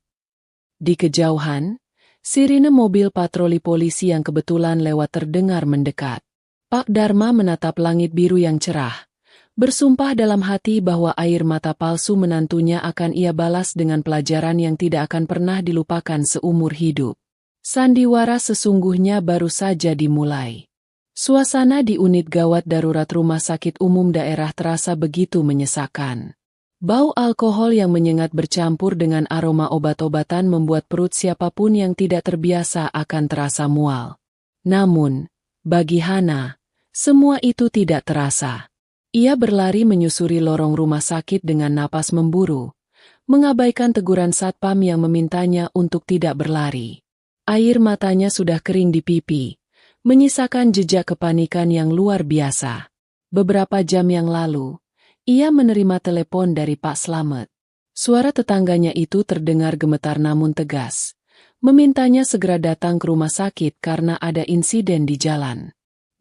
Di kejauhan, sirine mobil patroli polisi yang kebetulan lewat terdengar mendekat. Pak Dharma menatap langit biru yang cerah, bersumpah dalam hati bahwa air mata palsu menantunya akan ia balas dengan pelajaran yang tidak akan pernah dilupakan seumur hidup. Sandiwara sesungguhnya baru saja dimulai. Suasana di unit gawat darurat Rumah Sakit Umum Daerah terasa begitu menyesakkan. Bau alkohol yang menyengat bercampur dengan aroma obat-obatan membuat perut siapapun yang tidak terbiasa akan terasa mual. Namun, bagi Hana, semua itu tidak terasa. Ia berlari menyusuri lorong rumah sakit dengan napas memburu, mengabaikan teguran satpam yang memintanya untuk tidak berlari. Air matanya sudah kering di pipi, menyisakan jejak kepanikan yang luar biasa. Beberapa jam yang lalu, ia menerima telepon dari Pak Slamet. Suara tetangganya itu terdengar gemetar namun tegas, memintanya segera datang ke rumah sakit karena ada insiden di jalan.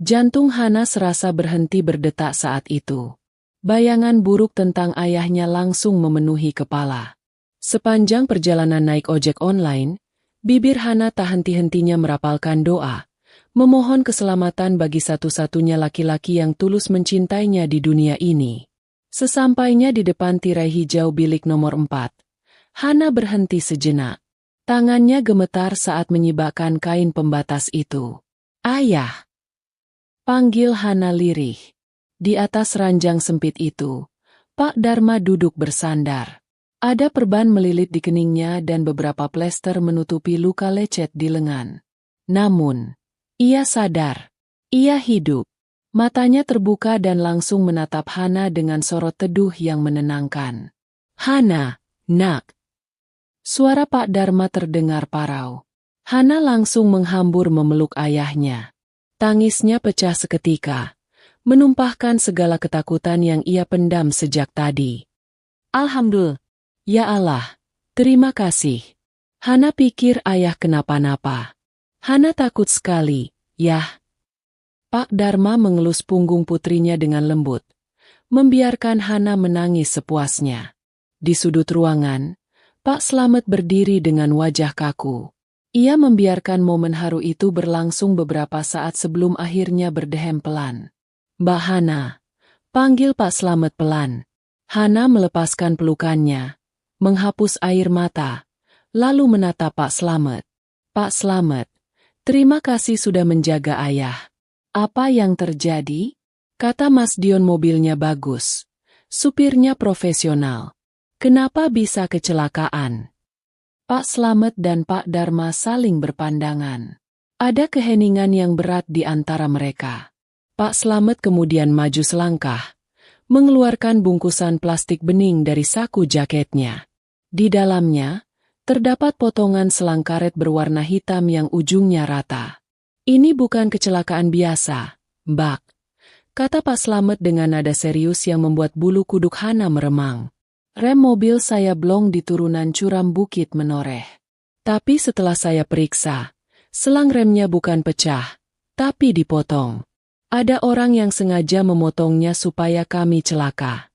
Jantung Hana serasa berhenti berdetak saat itu. Bayangan buruk tentang ayahnya langsung memenuhi kepala. Sepanjang perjalanan naik ojek online, bibir Hana tak henti-hentinya merapalkan doa, memohon keselamatan bagi satu-satunya laki-laki yang tulus mencintainya di dunia ini. Sesampainya di depan tirai hijau bilik nomor 4, Hana berhenti sejenak. Tangannya gemetar saat menyibakkan kain pembatas itu. "Ayah!" panggil Hana lirih. Di atas ranjang sempit itu, Pak Dharma duduk bersandar. Ada perban melilit di keningnya dan beberapa plester menutupi luka lecet di lengan. Namun, ia sadar. Ia hidup. Matanya terbuka dan langsung menatap Hana dengan sorot teduh yang menenangkan. "Hana, nak." Suara Pak Dharma terdengar parau. Hana langsung menghambur memeluk ayahnya. Tangisnya pecah seketika, menumpahkan segala ketakutan yang ia pendam sejak tadi. Alhamdulillah, ya Allah, terima kasih. Hana pikir ayah kenapa-napa. Hana takut sekali, Yah. Pak Dharma mengelus punggung putrinya dengan lembut, membiarkan Hana menangis sepuasnya. Di sudut ruangan, Pak Slamet berdiri dengan wajah kaku. Ia membiarkan momen haru itu berlangsung beberapa saat sebelum akhirnya berdehem pelan. Mbak Hana, panggil Pak Slamet pelan. Hana melepaskan pelukannya, menghapus air mata, lalu menatap Pak Slamet. Pak Slamet, terima kasih sudah menjaga ayah. Apa yang terjadi? Kata Mas Dion, mobilnya bagus. Supirnya profesional. Kenapa bisa kecelakaan? Pak Slamet dan Pak Dharma saling berpandangan. Ada keheningan yang berat di antara mereka. Pak Slamet kemudian maju selangkah, mengeluarkan bungkusan plastik bening dari saku jaketnya. Di dalamnya, terdapat potongan selang karet berwarna hitam yang ujungnya rata. Ini bukan kecelakaan biasa, Mbak, kata Pak Slamet dengan nada serius yang membuat bulu kuduk Hana meremang. Rem mobil saya blong di turunan curam bukit menoreh. Tapi setelah saya periksa, selang remnya bukan pecah, tapi dipotong. Ada orang yang sengaja memotongnya supaya kami celaka.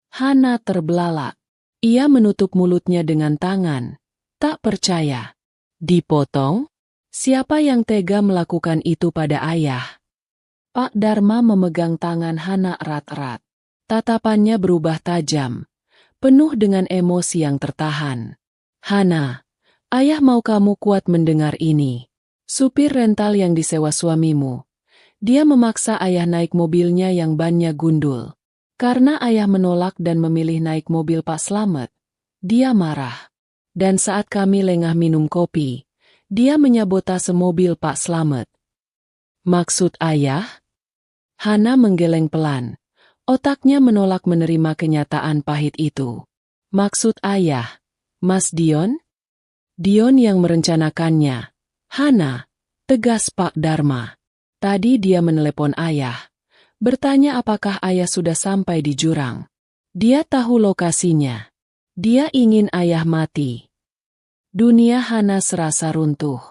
Hana terbelalak. Ia menutup mulutnya dengan tangan. Tak percaya. Dipotong? Siapa yang tega melakukan itu pada ayah? Pak Dharma memegang tangan Hana erat-erat. Tatapannya berubah tajam, penuh dengan emosi yang tertahan. Hana, ayah mau kamu kuat mendengar ini. Supir rental yang disewa suamimu. Dia memaksa ayah naik mobilnya yang bannya gundul. Karena ayah menolak dan memilih naik mobil Pak Slamet, dia marah. Dan saat kami lengah minum kopi, dia menyabotase mobil Pak Slamet. Maksud ayah? Hana menggeleng pelan. Otaknya menolak menerima kenyataan pahit itu. Maksud ayah, Mas Dion? Dion yang merencanakannya. Hana, tegas Pak Dharma. Tadi dia menelepon ayah. Bertanya apakah ayah sudah sampai di jurang. Dia tahu lokasinya. Dia ingin ayah mati. Dunia Hana serasa runtuh.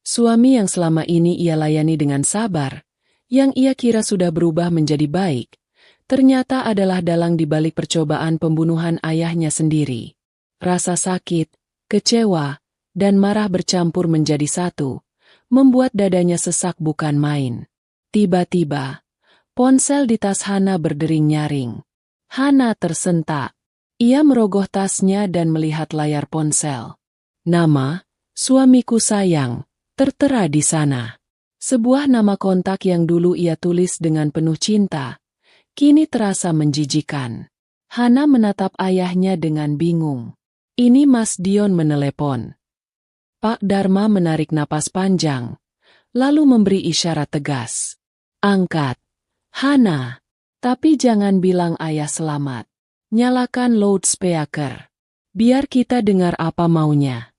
Suami yang selama ini ia layani dengan sabar, yang ia kira sudah berubah menjadi baik, ternyata adalah dalang di balik percobaan pembunuhan ayahnya sendiri. Rasa sakit, kecewa, dan marah bercampur menjadi satu, membuat dadanya sesak bukan main. Tiba-tiba, ponsel di tas Hana berdering nyaring. Hana tersentak. Ia merogoh tasnya dan melihat layar ponsel. Nama, suamiku sayang, tertera di sana. Sebuah nama kontak yang dulu ia tulis dengan penuh cinta, kini terasa menjijikan. Hana menatap ayahnya dengan bingung. Ini Mas Dion menelepon. Pak Dharma menarik napas panjang, lalu memberi isyarat tegas. Angkat. Hana. Tapi jangan bilang ayah selamat. Nyalakan loudspeaker. Biar kita dengar apa maunya.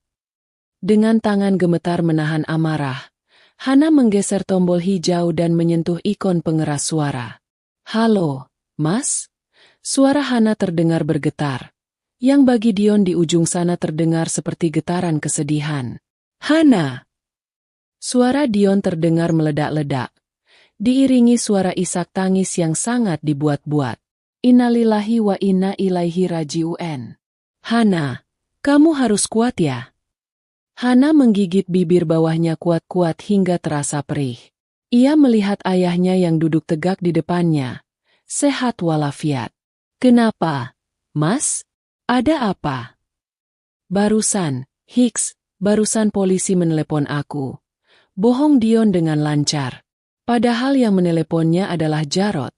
Dengan tangan gemetar menahan amarah, Hana menggeser tombol hijau dan menyentuh ikon pengeras suara. Halo, Mas? Suara Hana terdengar bergetar, yang bagi Dion di ujung sana terdengar seperti getaran kesedihan. Hana! Suara Dion terdengar meledak-ledak, diiringi suara isak tangis yang sangat dibuat-buat. Innalillahi wa inna ilaihi raji'un. Hana, kamu harus kuat ya. Hana menggigit bibir bawahnya kuat-kuat hingga terasa perih. Ia melihat ayahnya yang duduk tegak di depannya, sehat walafiat. Kenapa, Mas? Ada apa? Barusan, Hicks, barusan polisi menelepon aku. Bohong Dion dengan lancar. Padahal yang meneleponnya adalah Jarod.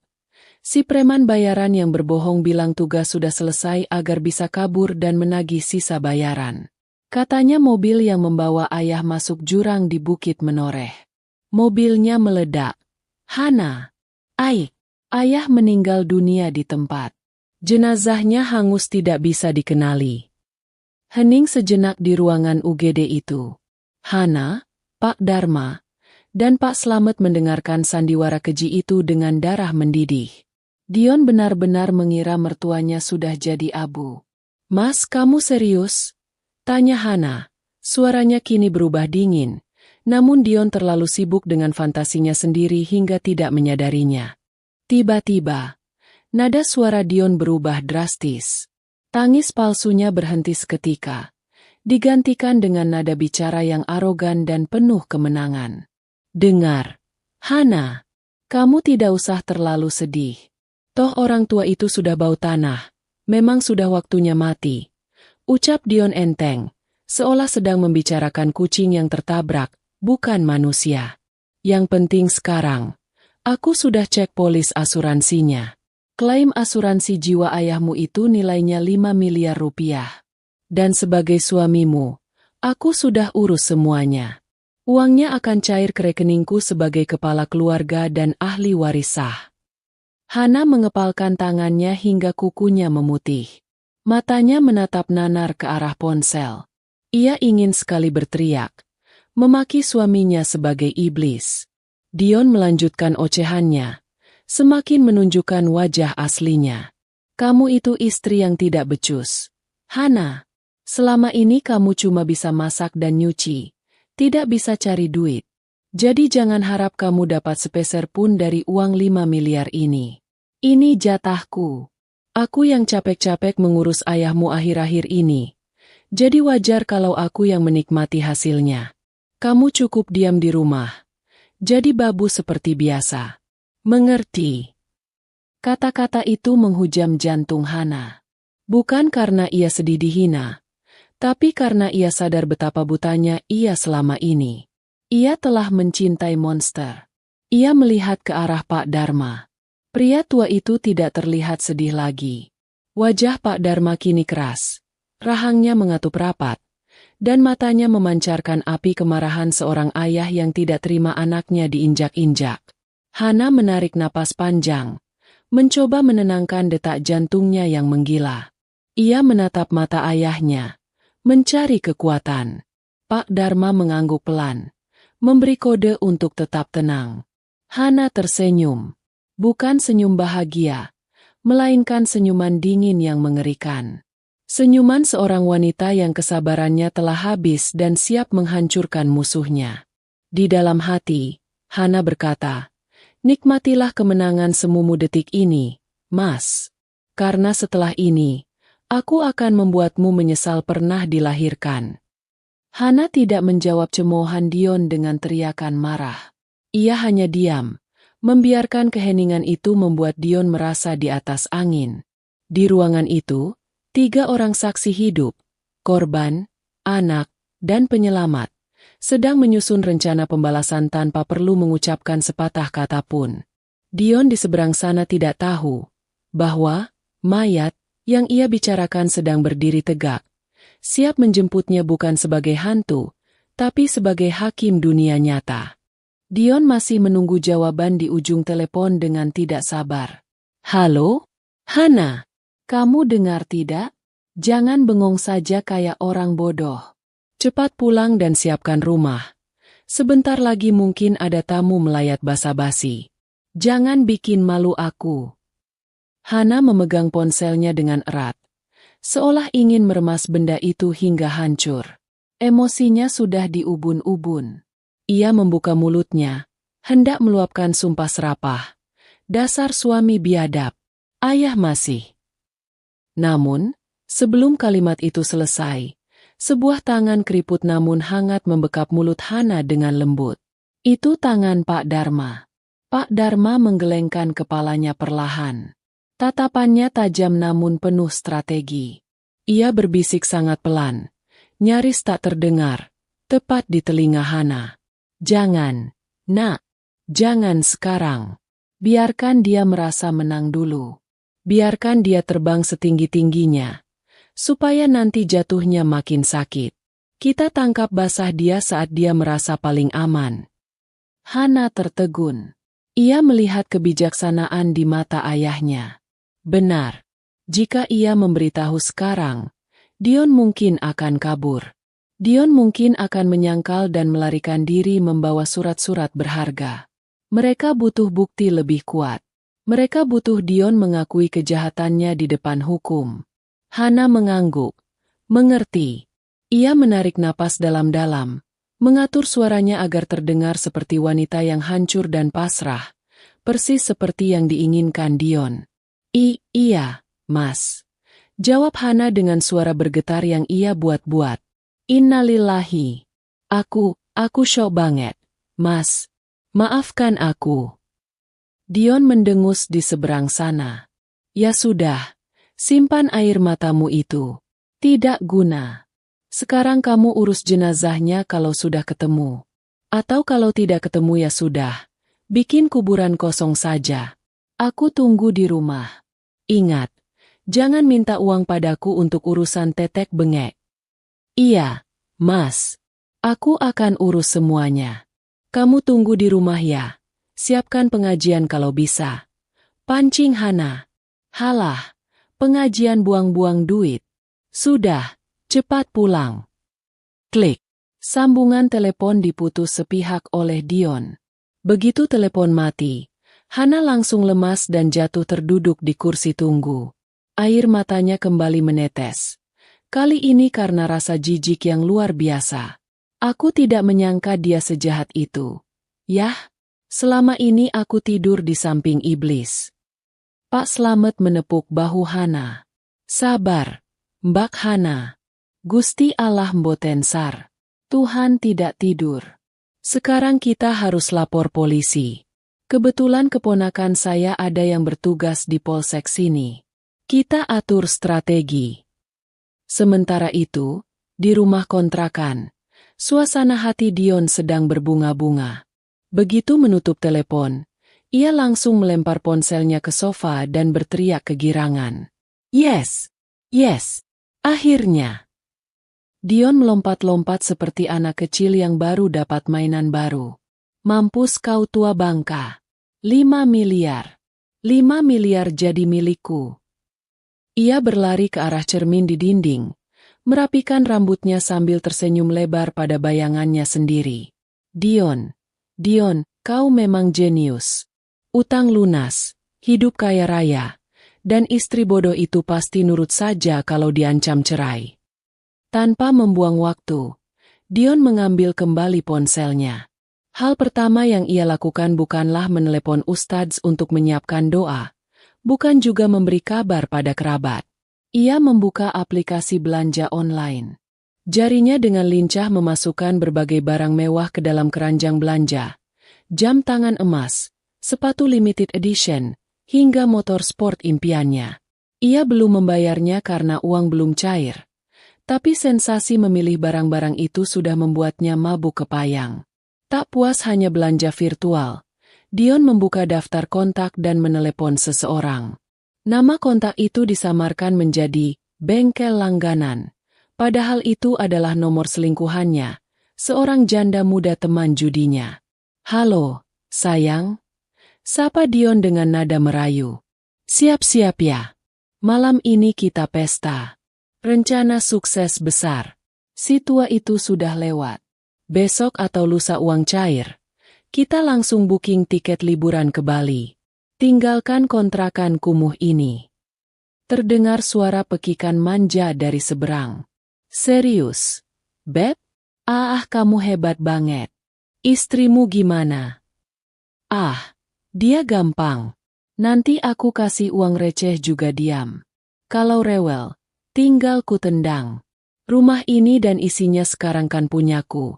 Si preman bayaran yang berbohong bilang tugas sudah selesai agar bisa kabur dan menagih sisa bayaran. Katanya mobil yang membawa ayah masuk jurang di Bukit Menoreh. Mobilnya meledak. Hana. Ayah meninggal dunia di tempat. Jenazahnya hangus tidak bisa dikenali. Hening sejenak di ruangan UGD itu. Hana, Pak Dharma, Dan Pak Slamet mendengarkan sandiwara keji itu dengan darah mendidih. Dion benar-benar mengira mertuanya sudah jadi abu. "Mas, kamu serius?" tanya Hana. Suaranya kini berubah dingin, namun Dion terlalu sibuk dengan fantasinya sendiri hingga tidak menyadarinya. Tiba-tiba, nada suara Dion berubah drastis. Tangis palsunya berhenti seketika, digantikan dengan nada bicara yang arogan dan penuh kemenangan. "Dengar, Hana, kamu tidak usah terlalu sedih. Toh orang tua itu sudah bau tanah, memang sudah waktunya mati," ucap Dion enteng, seolah sedang membicarakan kucing yang tertabrak, bukan manusia. "Yang penting sekarang, aku sudah cek polis asuransinya. Klaim asuransi jiwa ayahmu itu nilainya 5 miliar rupiah. Dan sebagai suamimu, aku sudah urus semuanya. Uangnya akan cair ke rekeningku sebagai kepala keluarga dan ahli waris sah." Hana mengepalkan tangannya hingga kukunya memutih. Matanya menatap nanar ke arah ponsel. Ia ingin sekali berteriak, memaki suaminya sebagai iblis. Dion melanjutkan ocehannya, semakin menunjukkan wajah aslinya. "Kamu itu istri yang tidak becus. Hana, selama ini kamu cuma bisa masak dan nyuci, tidak bisa cari duit. Jadi jangan harap kamu dapat sepeser pun dari uang 5 miliar ini. Ini jatahku. Aku yang capek-capek mengurus ayahmu akhir-akhir ini. Jadi wajar kalau aku yang menikmati hasilnya. Kamu cukup diam di rumah. Jadi babu seperti biasa. Mengerti?" Kata-kata itu menghujam jantung Hana. Bukan karena ia sedih dihina, tapi karena ia sadar betapa butanya ia selama ini. Ia telah mencintai monster. Ia melihat ke arah Pak Dharma. Pria tua itu tidak terlihat sedih lagi. Wajah Pak Dharma kini keras. Rahangnya mengatup rapat, dan matanya memancarkan api kemarahan seorang ayah yang tidak terima anaknya diinjak-injak. Hana menarik napas panjang, mencoba menenangkan detak jantungnya yang menggila. Ia menatap mata ayahnya, mencari kekuatan. Pak Dharma mengangguk pelan, memberi kode untuk tetap tenang. Hana tersenyum. Bukan senyum bahagia, melainkan senyuman dingin yang mengerikan. Senyuman seorang wanita yang kesabarannya telah habis dan siap menghancurkan musuhnya. Di dalam hati, Hana berkata, "Nikmatilah kemenangan semumu detik ini, Mas. Karena setelah ini, aku akan membuatmu menyesal pernah dilahirkan." Hana tidak menjawab cemoohan Dion dengan teriakan marah. Ia hanya diam, membiarkan keheningan itu membuat Dion merasa di atas angin. Di ruangan itu, 3 orang saksi hidup, korban, anak, dan penyelamat, sedang menyusun rencana pembalasan tanpa perlu mengucapkan sepatah kata pun. Dion di seberang sana tidak tahu bahwa mayat yang ia bicarakan sedang berdiri tegak, siap menjemputnya bukan sebagai hantu, tapi sebagai hakim dunia nyata. Dion masih menunggu jawaban di ujung telepon dengan tidak sabar. "Halo? Hana, kamu dengar tidak? Jangan bengong saja kayak orang bodoh. Cepat pulang dan siapkan rumah. Sebentar lagi mungkin ada tamu melayat basa-basi. Jangan bikin malu aku." Hana memegang ponselnya dengan erat, seolah ingin meremas benda itu hingga hancur. Emosinya sudah diubun-ubun. Ia membuka mulutnya, hendak meluapkan sumpah serapah. "Dasar suami biadab, ayah masih." Namun, sebelum kalimat itu selesai, sebuah tangan keriput namun hangat membekap mulut Hana dengan lembut. Itu tangan Pak Dharma. Pak Dharma menggelengkan kepalanya perlahan. Tatapannya tajam namun penuh strategi. Ia berbisik sangat pelan, nyaris tak terdengar, tepat di telinga Hana. "Jangan, Nak. Jangan sekarang. Biarkan dia merasa menang dulu. Biarkan dia terbang setinggi-tingginya, supaya nanti jatuhnya makin sakit. Kita tangkap basah dia saat dia merasa paling aman." Hana tertegun. Ia melihat kebijaksanaan di mata ayahnya. Benar. Jika ia memberitahu sekarang, Dion mungkin akan kabur. Dion mungkin akan menyangkal dan melarikan diri membawa surat-surat berharga. Mereka butuh bukti lebih kuat. Mereka butuh Dion mengakui kejahatannya di depan hukum. Hana mengangguk. Mengerti. Ia menarik napas dalam-dalam, mengatur suaranya agar terdengar seperti wanita yang hancur dan pasrah, persis seperti yang diinginkan Dion. Iya, Mas. Jawab Hana dengan suara bergetar yang ia buat-buat. Innalillahi. Aku syok banget, Mas. Maafkan aku. Dion mendengus di seberang sana. Ya sudah, simpan air matamu itu. Tidak guna. Sekarang kamu urus jenazahnya kalau sudah ketemu. Atau kalau tidak ketemu ya sudah. Bikin kuburan kosong saja. Aku tunggu di rumah. Ingat, jangan minta uang padaku untuk urusan tetek bengek. Iya, Mas. Aku akan urus semuanya. Kamu tunggu di rumah ya. Siapkan pengajian kalau bisa. Pancing Hana. Halah, pengajian buang-buang duit. Sudah, cepat pulang. Klik. Sambungan telepon diputus sepihak oleh Dion. Begitu telepon mati, Hana langsung lemas dan jatuh terduduk di kursi tunggu. Air matanya kembali menetes. Kali ini karena rasa jijik yang luar biasa. Aku tidak menyangka dia sejahat itu. Yah, selama ini aku tidur di samping iblis. Pak Slamet menepuk bahu Hana. Sabar, Mbak Hana. Gusti Allah mboten sar. Tuhan tidak tidur. Sekarang kita harus lapor polisi. Kebetulan keponakan saya ada yang bertugas di polsek sini. Kita atur strategi. Sementara itu, di rumah kontrakan, suasana hati Dion sedang berbunga-bunga. Begitu menutup telepon, ia langsung melempar ponselnya ke sofa dan berteriak kegirangan. Yes! Yes! Akhirnya! Dion melompat-lompat seperti anak kecil yang baru dapat mainan baru. Mampus kau tua bangka. 5 miliar. 5 miliar jadi milikku. Ia berlari ke arah cermin di dinding, merapikan rambutnya sambil tersenyum lebar pada bayangannya sendiri. Dion, kau memang jenius. Utang lunas, hidup kaya raya, dan istri bodoh itu pasti nurut saja kalau diancam cerai. Tanpa membuang waktu, Dion mengambil kembali ponselnya. Hal pertama yang ia lakukan bukanlah menelepon Ustadz untuk menyiapkan doa, bukan juga memberi kabar pada kerabat. Ia membuka aplikasi belanja online. Jarinya dengan lincah memasukkan berbagai barang mewah ke dalam keranjang belanja. Jam tangan emas, sepatu limited edition, hingga motor sport impiannya. Ia belum membayarnya karena uang belum cair. Tapi sensasi memilih barang-barang itu sudah membuatnya mabuk kepayang. Tak puas hanya belanja virtual, Dion membuka daftar kontak dan menelepon seseorang. Nama kontak itu disamarkan menjadi bengkel langganan. Padahal itu adalah nomor selingkuhannya, seorang janda muda teman judinya. Halo, sayang? Sapa Dion dengan nada merayu. Siap-siap ya. Malam ini kita pesta. Rencana sukses besar. Si tua itu sudah lewat. Besok atau lusa uang cair. Kita langsung booking tiket liburan ke Bali. Tinggalkan kontrakan kumuh ini. Terdengar suara pekikan manja dari seberang. Serius? Beb? Kamu hebat banget. Istrimu gimana? Dia gampang. Nanti aku kasih uang receh juga diam. Kalau rewel, tinggal ku tendang. Rumah ini dan isinya sekarang kan punyaku.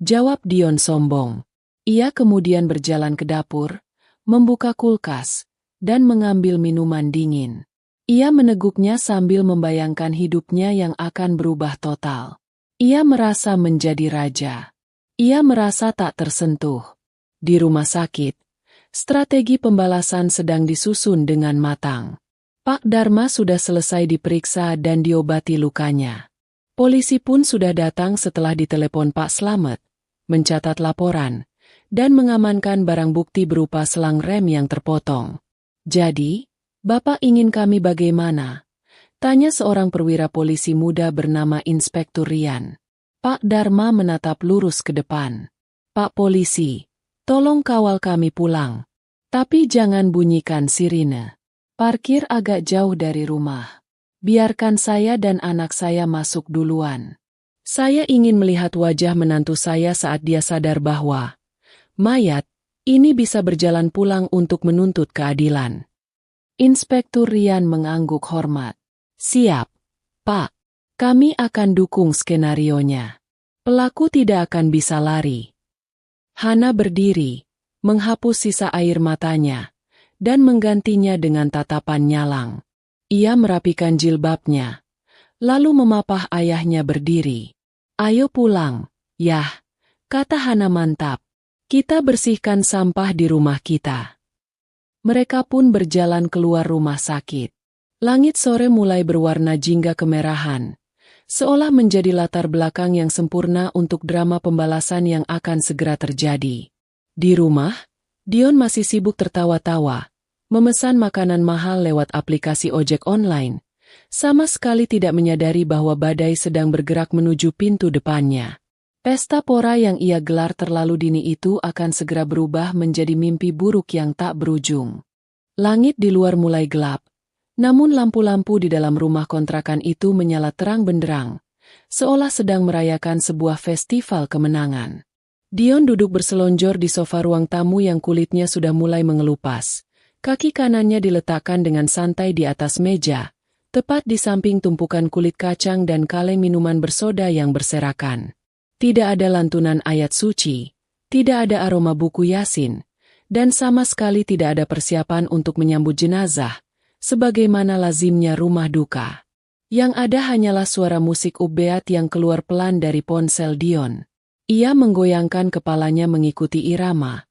Jawab Dion sombong. Ia kemudian berjalan ke dapur, membuka kulkas, dan mengambil minuman dingin. Ia meneguknya sambil membayangkan hidupnya yang akan berubah total. Ia merasa menjadi raja. Ia merasa tak tersentuh. Di rumah sakit, strategi pembalasan sedang disusun dengan matang. Pak Dharma sudah selesai diperiksa dan diobati lukanya. Polisi pun sudah datang setelah ditelepon Pak Slamet, mencatat laporan, dan mengamankan barang bukti berupa selang rem yang terpotong. Jadi, Bapak ingin kami bagaimana? Tanya seorang perwira polisi muda bernama Inspektur Rian. Pak Dharma menatap lurus ke depan. Pak polisi, tolong kawal kami pulang. Tapi jangan bunyikan sirine. Parkir agak jauh dari rumah. Biarkan saya dan anak saya masuk duluan. Saya ingin melihat wajah menantu saya saat dia sadar bahwa mayat ini bisa berjalan pulang untuk menuntut keadilan. Inspektur Rian mengangguk hormat. Siap, Pak. Kami akan dukung skenarionya. Pelaku tidak akan bisa lari. Hana berdiri, menghapus sisa air matanya, dan menggantinya dengan tatapan nyalang. Ia merapikan jilbabnya, lalu memapah ayahnya berdiri. Ayo pulang, Yah, kata Hana mantap. Kita bersihkan sampah di rumah kita. Mereka pun berjalan keluar rumah sakit. Langit sore mulai berwarna jingga kemerahan, seolah menjadi latar belakang yang sempurna untuk drama pembalasan yang akan segera terjadi. Di rumah, Dion masih sibuk tertawa-tawa, memesan makanan mahal lewat aplikasi ojek online, sama sekali tidak menyadari bahwa badai sedang bergerak menuju pintu depannya. Pesta pora yang ia gelar terlalu dini itu akan segera berubah menjadi mimpi buruk yang tak berujung. Langit di luar mulai gelap, namun lampu-lampu di dalam rumah kontrakan itu menyala terang benderang, seolah sedang merayakan sebuah festival kemenangan. Dion duduk berselonjor di sofa ruang tamu yang kulitnya sudah mulai mengelupas. Kaki kanannya diletakkan dengan santai di atas meja, tepat di samping tumpukan kulit kacang dan kaleng minuman bersoda yang berserakan. Tidak ada lantunan ayat suci, tidak ada aroma buku Yasin, dan sama sekali tidak ada persiapan untuk menyambut jenazah, sebagaimana lazimnya rumah duka. Yang ada hanyalah suara musik ubeat yang keluar pelan dari ponsel Dion. Ia menggoyangkan kepalanya mengikuti irama,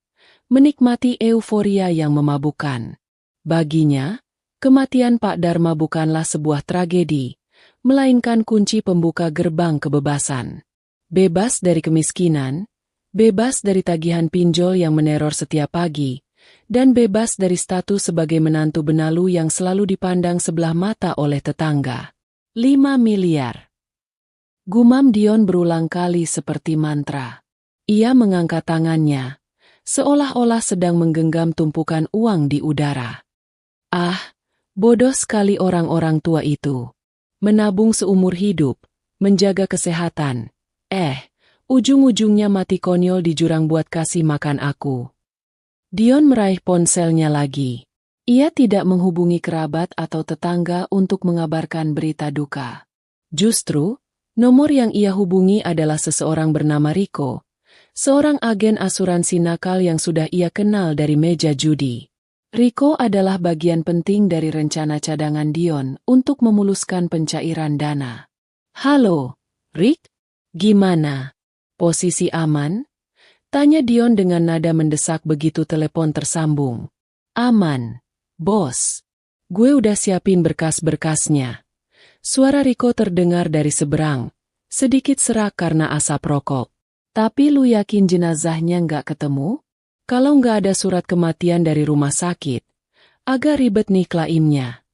menikmati euforia yang memabukkan. Baginya, kematian Pak Dharma bukanlah sebuah tragedi, melainkan kunci pembuka gerbang kebebasan. Bebas dari kemiskinan, bebas dari tagihan pinjol yang meneror setiap pagi, dan bebas dari status sebagai menantu benalu yang selalu dipandang sebelah mata oleh tetangga. 5 miliar. Gumam Dion berulang kali seperti mantra. Ia mengangkat tangannya, seolah-olah sedang menggenggam tumpukan uang di udara. Ah, bodoh sekali orang-orang tua itu. Menabung seumur hidup, menjaga kesehatan. Ujung-ujungnya mati konyol di jurang buat kasih makan aku. Dion meraih ponselnya lagi. Ia tidak menghubungi kerabat atau tetangga untuk mengabarkan berita duka. Justru, nomor yang ia hubungi adalah seseorang bernama Rico, seorang agen asuransi nakal yang sudah ia kenal dari meja judi. Rico adalah bagian penting dari rencana cadangan Dion untuk memuluskan pencairan dana. Halo, Rick? Gimana? Posisi aman? Tanya Dion dengan nada mendesak begitu telepon tersambung. Aman, bos. Gue udah siapin berkas-berkasnya. Suara Rico terdengar dari seberang, sedikit serak karena asap rokok. Tapi lu yakin jenazahnya nggak ketemu? Kalau nggak ada surat kematian dari rumah sakit, agak ribet nih klaimnya.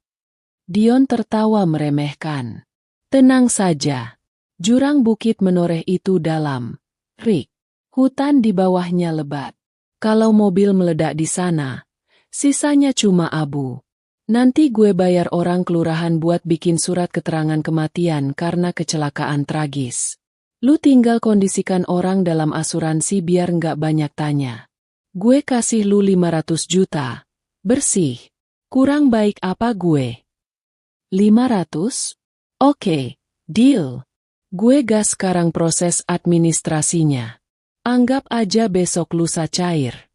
Dion tertawa meremehkan. Tenang saja. Jurang bukit menoreh itu dalam, Rick. Hutan di bawahnya lebat. Kalau mobil meledak di sana, sisanya cuma abu. Nanti gue bayar orang kelurahan buat bikin surat keterangan kematian karena kecelakaan tragis. Lu tinggal kondisikan orang dalam asuransi biar nggak banyak tanya. Gue kasih lu 500 juta. Bersih. Kurang baik apa gue? 500? Oke, deal. Gue gas sekarang proses administrasinya. Anggap aja besok lusa cair.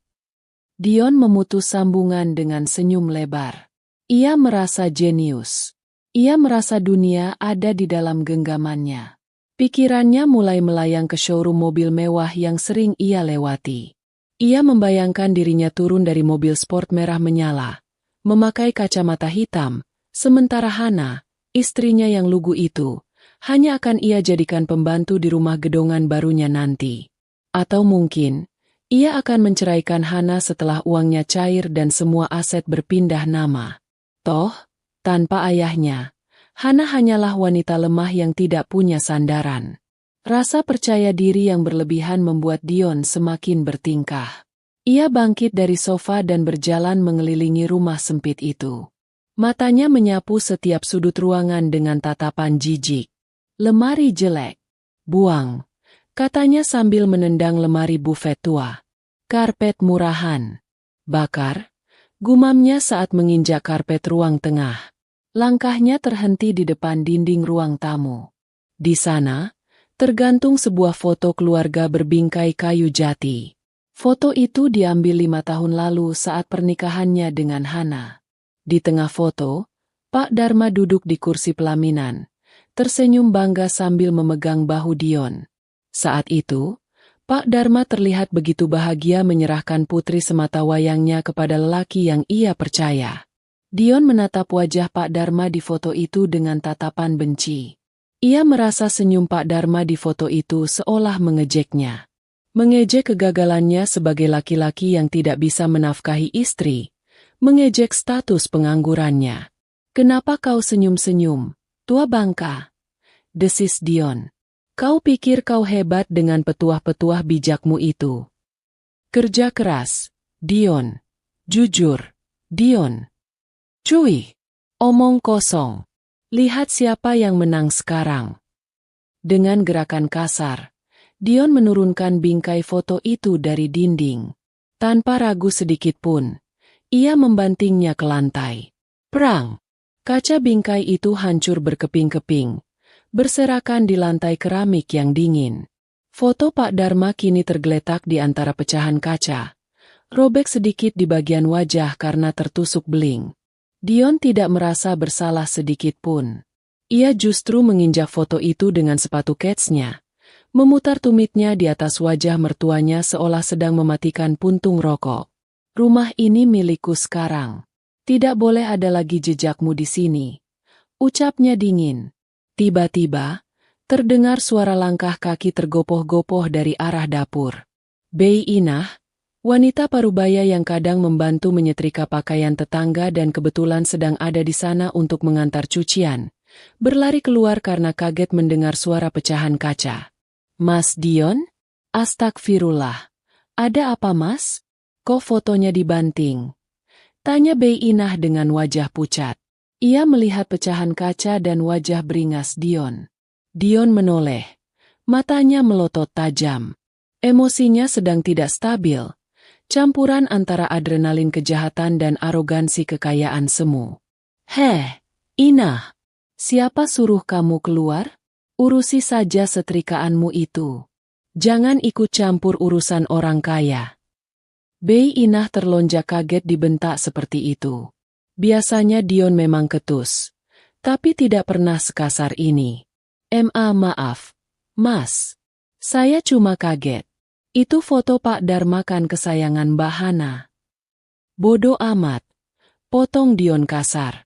Dion memutus sambungan dengan senyum lebar. Ia merasa jenius. Ia merasa dunia ada di dalam genggamannya. Pikirannya mulai melayang ke showroom mobil mewah yang sering ia lewati. Ia membayangkan dirinya turun dari mobil sport merah menyala, memakai kacamata hitam, sementara Hana, istrinya yang lugu itu, hanya akan ia jadikan pembantu di rumah gedongan barunya nanti. Atau mungkin, ia akan menceraikan Hana setelah uangnya cair dan semua aset berpindah nama. Toh, tanpa ayahnya, Hana hanyalah wanita lemah yang tidak punya sandaran. Rasa percaya diri yang berlebihan membuat Dion semakin bertingkah. Ia bangkit dari sofa dan berjalan mengelilingi rumah sempit itu. Matanya menyapu setiap sudut ruangan dengan tatapan jijik. Lemari jelek. Buang, katanya sambil menendang lemari bufet tua. Karpet murahan. Bakar, gumamnya saat menginjak karpet ruang tengah. Langkahnya terhenti di depan dinding ruang tamu. Di sana, tergantung sebuah foto keluarga berbingkai kayu jati. Foto itu diambil 5 tahun lalu saat pernikahannya dengan Hana. Di tengah foto, Pak Dharma duduk di kursi pelaminan, tersenyum bangga sambil memegang bahu Dion. Saat itu, Pak Dharma terlihat begitu bahagia menyerahkan putri sematawayangnya kepada lelaki yang ia percaya. Dion menatap wajah Pak Dharma di foto itu dengan tatapan benci. Ia merasa senyum Pak Dharma di foto itu seolah mengejeknya. Mengejek kegagalannya sebagai laki-laki yang tidak bisa menafkahi istri. Mengejek status penganggurannya. "Kenapa kau senyum-senyum, tua bangka?" desis Dion. "Kau pikir kau hebat dengan petuah-petuah bijakmu itu?" "Kerja keras, Dion. Jujur, Dion." "Cuy, omong kosong. Lihat siapa yang menang sekarang." Dengan gerakan kasar, Dion menurunkan bingkai foto itu dari dinding. Tanpa ragu sedikit pun, ia membantingnya ke lantai. Perang! Kaca bingkai itu hancur berkeping-keping, berserakan di lantai keramik yang dingin. Foto Pak Dharma kini tergeletak di antara pecahan kaca, robek sedikit di bagian wajah karena tertusuk beling. Dion tidak merasa bersalah sedikit pun. Ia justru menginjak foto itu dengan sepatu ketsnya, memutar tumitnya di atas wajah mertuanya seolah sedang mematikan puntung rokok. "Rumah ini milikku sekarang. Tidak boleh ada lagi jejakmu di sini," ucapnya dingin. Tiba-tiba, terdengar suara langkah kaki tergopoh-gopoh dari arah dapur. Bei Inah, wanita parubaya yang kadang membantu menyetrika pakaian tetangga dan kebetulan sedang ada di sana untuk mengantar cucian, berlari keluar karena kaget mendengar suara pecahan kaca. "Mas Dion? Astagfirullah. Ada apa, Mas? Kok fotonya dibanting?" tanya Bei Inah dengan wajah pucat. Ia melihat pecahan kaca dan wajah beringas Dion. Dion menoleh. Matanya melotot tajam. Emosinya sedang tidak stabil. Campuran antara adrenalin kejahatan dan arogansi kekayaan semu. "Heh, Inah. Siapa suruh kamu keluar? Urusi saja setrikaanmu itu. Jangan ikut campur urusan orang kaya." Bei Inah terlonjak kaget dibentak seperti itu. Biasanya Dion memang ketus, tapi tidak pernah sekasar ini. Maaf, Mas. Saya cuma kaget. Itu foto Pak Dharma kan kesayangan Mbak Hana." "Bodoh amat," potong Dion kasar.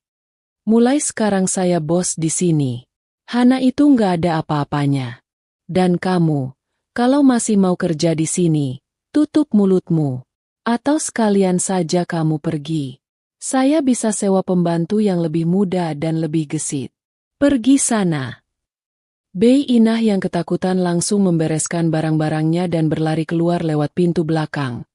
"Mulai sekarang saya bos di sini. Hana itu nggak ada apa-apanya. Dan kamu, kalau masih mau kerja di sini, tutup mulutmu. Atau sekalian saja kamu pergi. Saya bisa sewa pembantu yang lebih muda dan lebih gesit. Pergi sana." Bei Inah yang ketakutan langsung membereskan barang-barangnya dan berlari keluar lewat pintu belakang.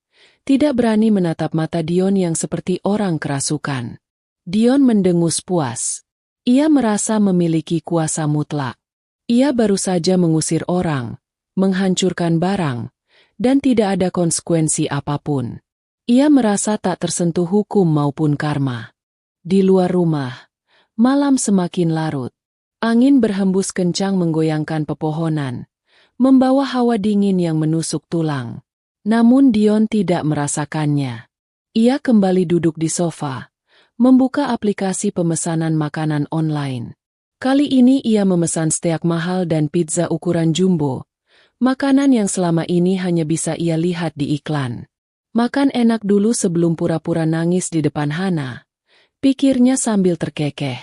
Tidak berani menatap mata Dion yang seperti orang kerasukan. Dion mendengus puas. Ia merasa memiliki kuasa mutlak. Ia baru saja mengusir orang, menghancurkan barang, dan tidak ada konsekuensi apapun. Ia merasa tak tersentuh hukum maupun karma. Di luar rumah, malam semakin larut. Angin berhembus kencang menggoyangkan pepohonan, membawa hawa dingin yang menusuk tulang. Namun Dion tidak merasakannya. Ia kembali duduk di sofa, membuka aplikasi pemesanan makanan online. Kali ini ia memesan steak mahal dan pizza ukuran jumbo, makanan yang selama ini hanya bisa ia lihat di iklan. Makan enak dulu sebelum pura-pura nangis di depan Hana, pikirnya sambil terkekeh.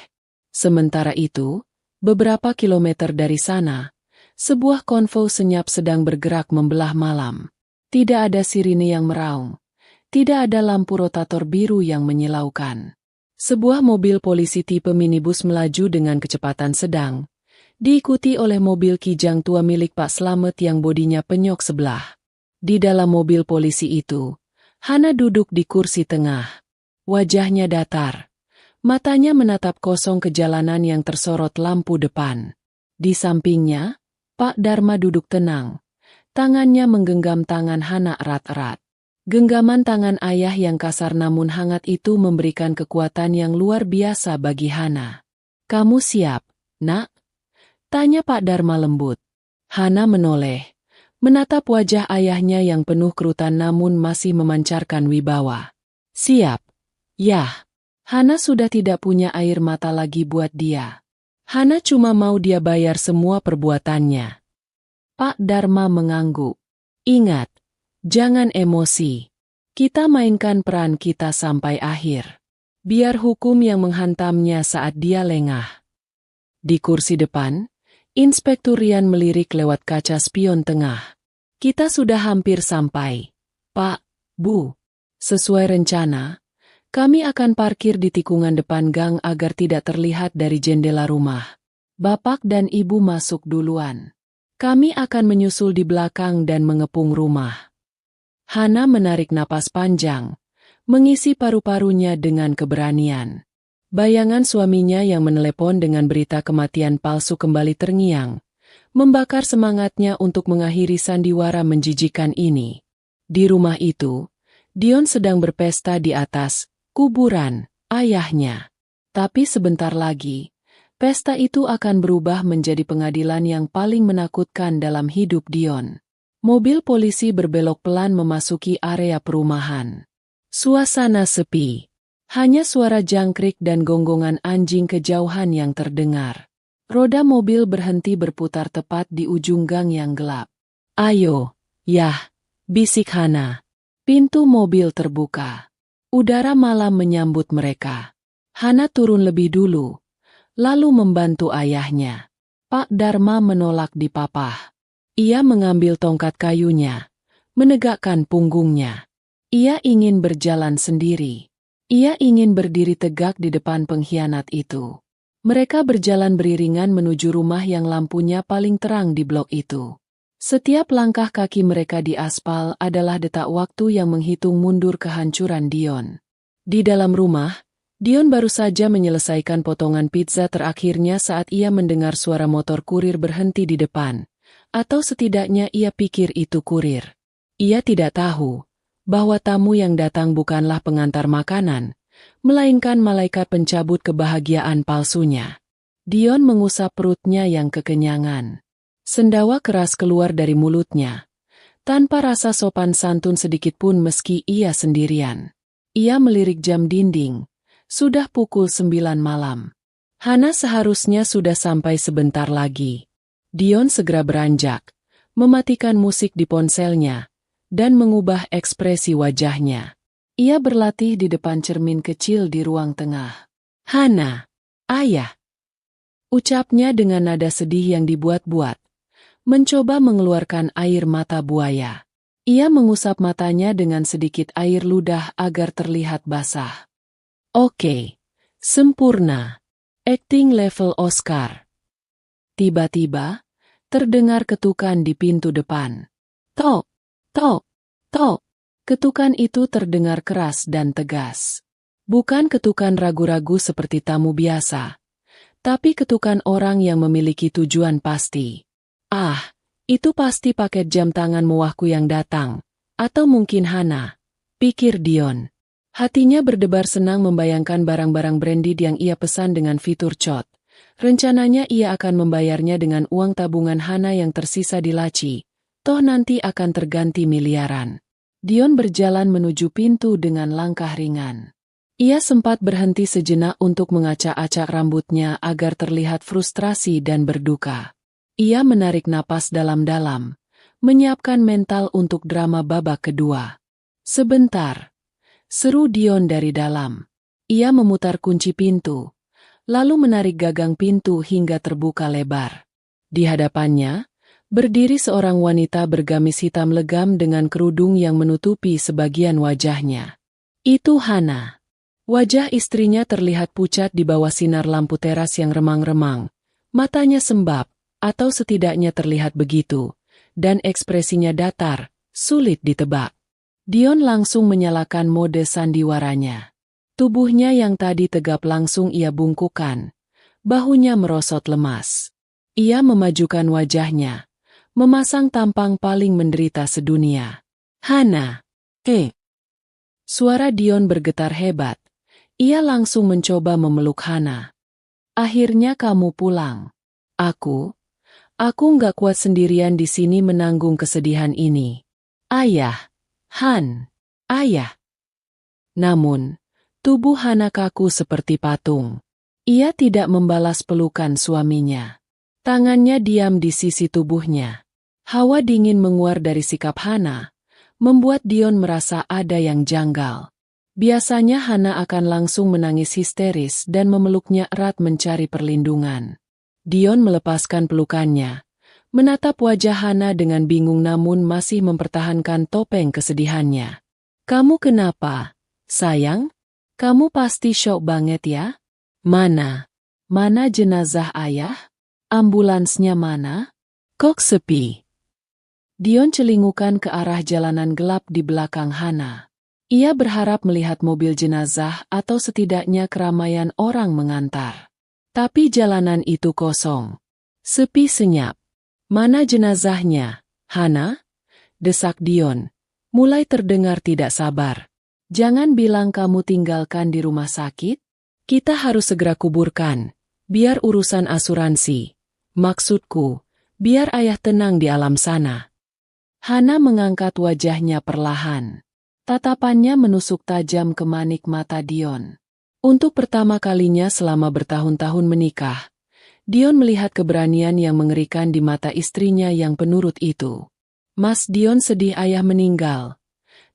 Sementara itu, beberapa kilometer dari sana, sebuah konvoi senyap sedang bergerak membelah malam. Tidak ada sirine yang meraung. Tidak ada lampu rotator biru yang menyilaukan. Sebuah mobil polisi tipe minibus melaju dengan kecepatan sedang, diikuti oleh mobil kijang tua milik Pak Slamet yang bodinya penyok sebelah. Di dalam mobil polisi itu, Hana duduk di kursi tengah. Wajahnya datar. Matanya menatap kosong ke jalanan yang tersorot lampu depan. Di sampingnya, Pak Dharma duduk tenang. Tangannya menggenggam tangan Hana erat-erat. Genggaman tangan ayah yang kasar namun hangat itu memberikan kekuatan yang luar biasa bagi Hana. "Kamu siap, Nak?" tanya Pak Dharma lembut. Hana menoleh, menatap wajah ayahnya yang penuh kerutan namun masih memancarkan wibawa. "Siap." "Yah." Hana sudah tidak punya air mata lagi buat dia. Hana cuma mau dia bayar semua perbuatannya. Pak Dharma mengangguk. "Ingat, jangan emosi. Kita mainkan peran kita sampai akhir. Biar hukum yang menghantamnya saat dia lengah." Di kursi depan, Inspektur Rian melirik lewat kaca spion tengah. "Kita sudah hampir sampai, Pak, Bu. Sesuai rencana, kami akan parkir di tikungan depan gang agar tidak terlihat dari jendela rumah. Bapak dan Ibu masuk duluan. Kami akan menyusul di belakang dan mengepung rumah." Hana menarik napas panjang, mengisi paru-parunya dengan keberanian. Bayangan suaminya yang menelepon dengan berita kematian palsu kembali terngiang, membakar semangatnya untuk mengakhiri sandiwara menjijikan ini. Di rumah itu, Dion sedang berpesta di atas kuburan ayahnya. Tapi sebentar lagi, pesta itu akan berubah menjadi pengadilan yang paling menakutkan dalam hidup Dion. Mobil polisi berbelok pelan memasuki area perumahan. Suasana sepi. Hanya suara jangkrik dan gonggongan anjing kejauhan yang terdengar. Roda mobil berhenti berputar tepat di ujung gang yang gelap. "Ayo, Yah," bisik Hana. Pintu mobil terbuka. Udara malam menyambut mereka. Hana turun lebih dulu, lalu membantu ayahnya. Pak Dharma menolak dipapah. Ia mengambil tongkat kayunya, menegakkan punggungnya. Ia ingin berjalan sendiri. Ia ingin berdiri tegak di depan pengkhianat itu. Mereka berjalan beriringan menuju rumah yang lampunya paling terang di blok itu. Setiap langkah kaki mereka di aspal adalah detak waktu yang menghitung mundur kehancuran Dion. Di dalam rumah, Dion baru saja menyelesaikan potongan pizza terakhirnya saat ia mendengar suara motor kurir berhenti di depan. Atau setidaknya ia pikir itu kurir. Ia tidak tahu bahwa tamu yang datang bukanlah pengantar makanan, melainkan malaikat pencabut kebahagiaan palsunya. Dion mengusap perutnya yang kekenyangan. Sendawa keras keluar dari mulutnya, tanpa rasa sopan santun sedikit pun meski ia sendirian. Ia melirik jam dinding, sudah pukul 9 malam. Hana seharusnya sudah sampai sebentar lagi. Dion segera beranjak, mematikan musik di ponselnya, dan mengubah ekspresi wajahnya. Ia berlatih di depan cermin kecil di ruang tengah. "Hana, ayah," ucapnya dengan nada sedih yang dibuat-buat, mencoba mengeluarkan air mata buaya. Ia mengusap matanya dengan sedikit air ludah agar terlihat basah. "Oke, sempurna. Acting level Oscar." Tiba-tiba, terdengar ketukan di pintu depan. "Tok! Tok! Tok!" Ketukan itu terdengar keras dan tegas. Bukan ketukan ragu-ragu seperti tamu biasa, tapi ketukan orang yang memiliki tujuan pasti. "Ah, itu pasti paket jam tangan mewahku yang datang. Atau mungkin Hana," pikir Dion. Hatinya berdebar senang membayangkan barang-barang branded yang ia pesan dengan fitur cot. Rencananya ia akan membayarnya dengan uang tabungan Hana yang tersisa di laci. Toh nanti akan terganti miliaran. Dion berjalan menuju pintu dengan langkah ringan. Ia sempat berhenti sejenak untuk mengacak-acak rambutnya agar terlihat frustrasi dan berduka. Ia menarik napas dalam-dalam, menyiapkan mental untuk drama babak kedua. "Sebentar," seru Dion dari dalam. Ia memutar kunci pintu, lalu menarik gagang pintu hingga terbuka lebar. Di hadapannya, berdiri seorang wanita bergamis hitam legam dengan kerudung yang menutupi sebagian wajahnya. Itu Hana. Wajah istrinya terlihat pucat di bawah sinar lampu teras yang remang-remang, Matanya sembab, atau setidaknya terlihat begitu, dan ekspresinya datar, sulit ditebak. Dion langsung menyalakan mode sandiwaranya. Tubuhnya yang tadi tegap langsung ia bungkukkan. Bahunya merosot lemas. Ia memajukan wajahnya, memasang tampang paling menderita sedunia. Hana. Suara Dion bergetar hebat. Ia langsung mencoba memeluk Hana. Akhirnya kamu pulang. Aku nggak kuat sendirian di sini menanggung kesedihan ini. Ayah. Han. Ayah. Namun, tubuh Hana kaku seperti patung. Ia tidak membalas pelukan suaminya. Tangannya diam di sisi tubuhnya. Hawa dingin menguar dari sikap Hana, membuat Dion merasa ada yang janggal. Biasanya Hana akan langsung menangis histeris dan memeluknya erat mencari perlindungan. Dion melepaskan pelukannya, menatap wajah Hana dengan bingung namun masih mempertahankan topeng kesedihannya. Kamu kenapa, sayang? Kamu pasti syok banget ya? Mana jenazah ayah? Ambulansnya mana? Kok sepi? Dion celingukan ke arah jalanan gelap di belakang Hana. Ia berharap melihat mobil jenazah atau setidaknya keramaian orang mengantar. Tapi jalanan itu kosong. Sepi senyap. Mana jenazahnya, Hana? Desak Dion. Mulai terdengar tidak sabar. Jangan bilang kamu tinggalkan di rumah sakit. Kita harus segera kuburkan. Biar urusan asuransi. Maksudku, biar ayah tenang di alam sana. Hana mengangkat wajahnya perlahan. Tatapannya menusuk tajam ke manik mata Dion. Untuk pertama kalinya selama bertahun-tahun menikah, Dion melihat keberanian yang mengerikan di mata istrinya yang penurut itu. Mas Dion sedih ayah meninggal?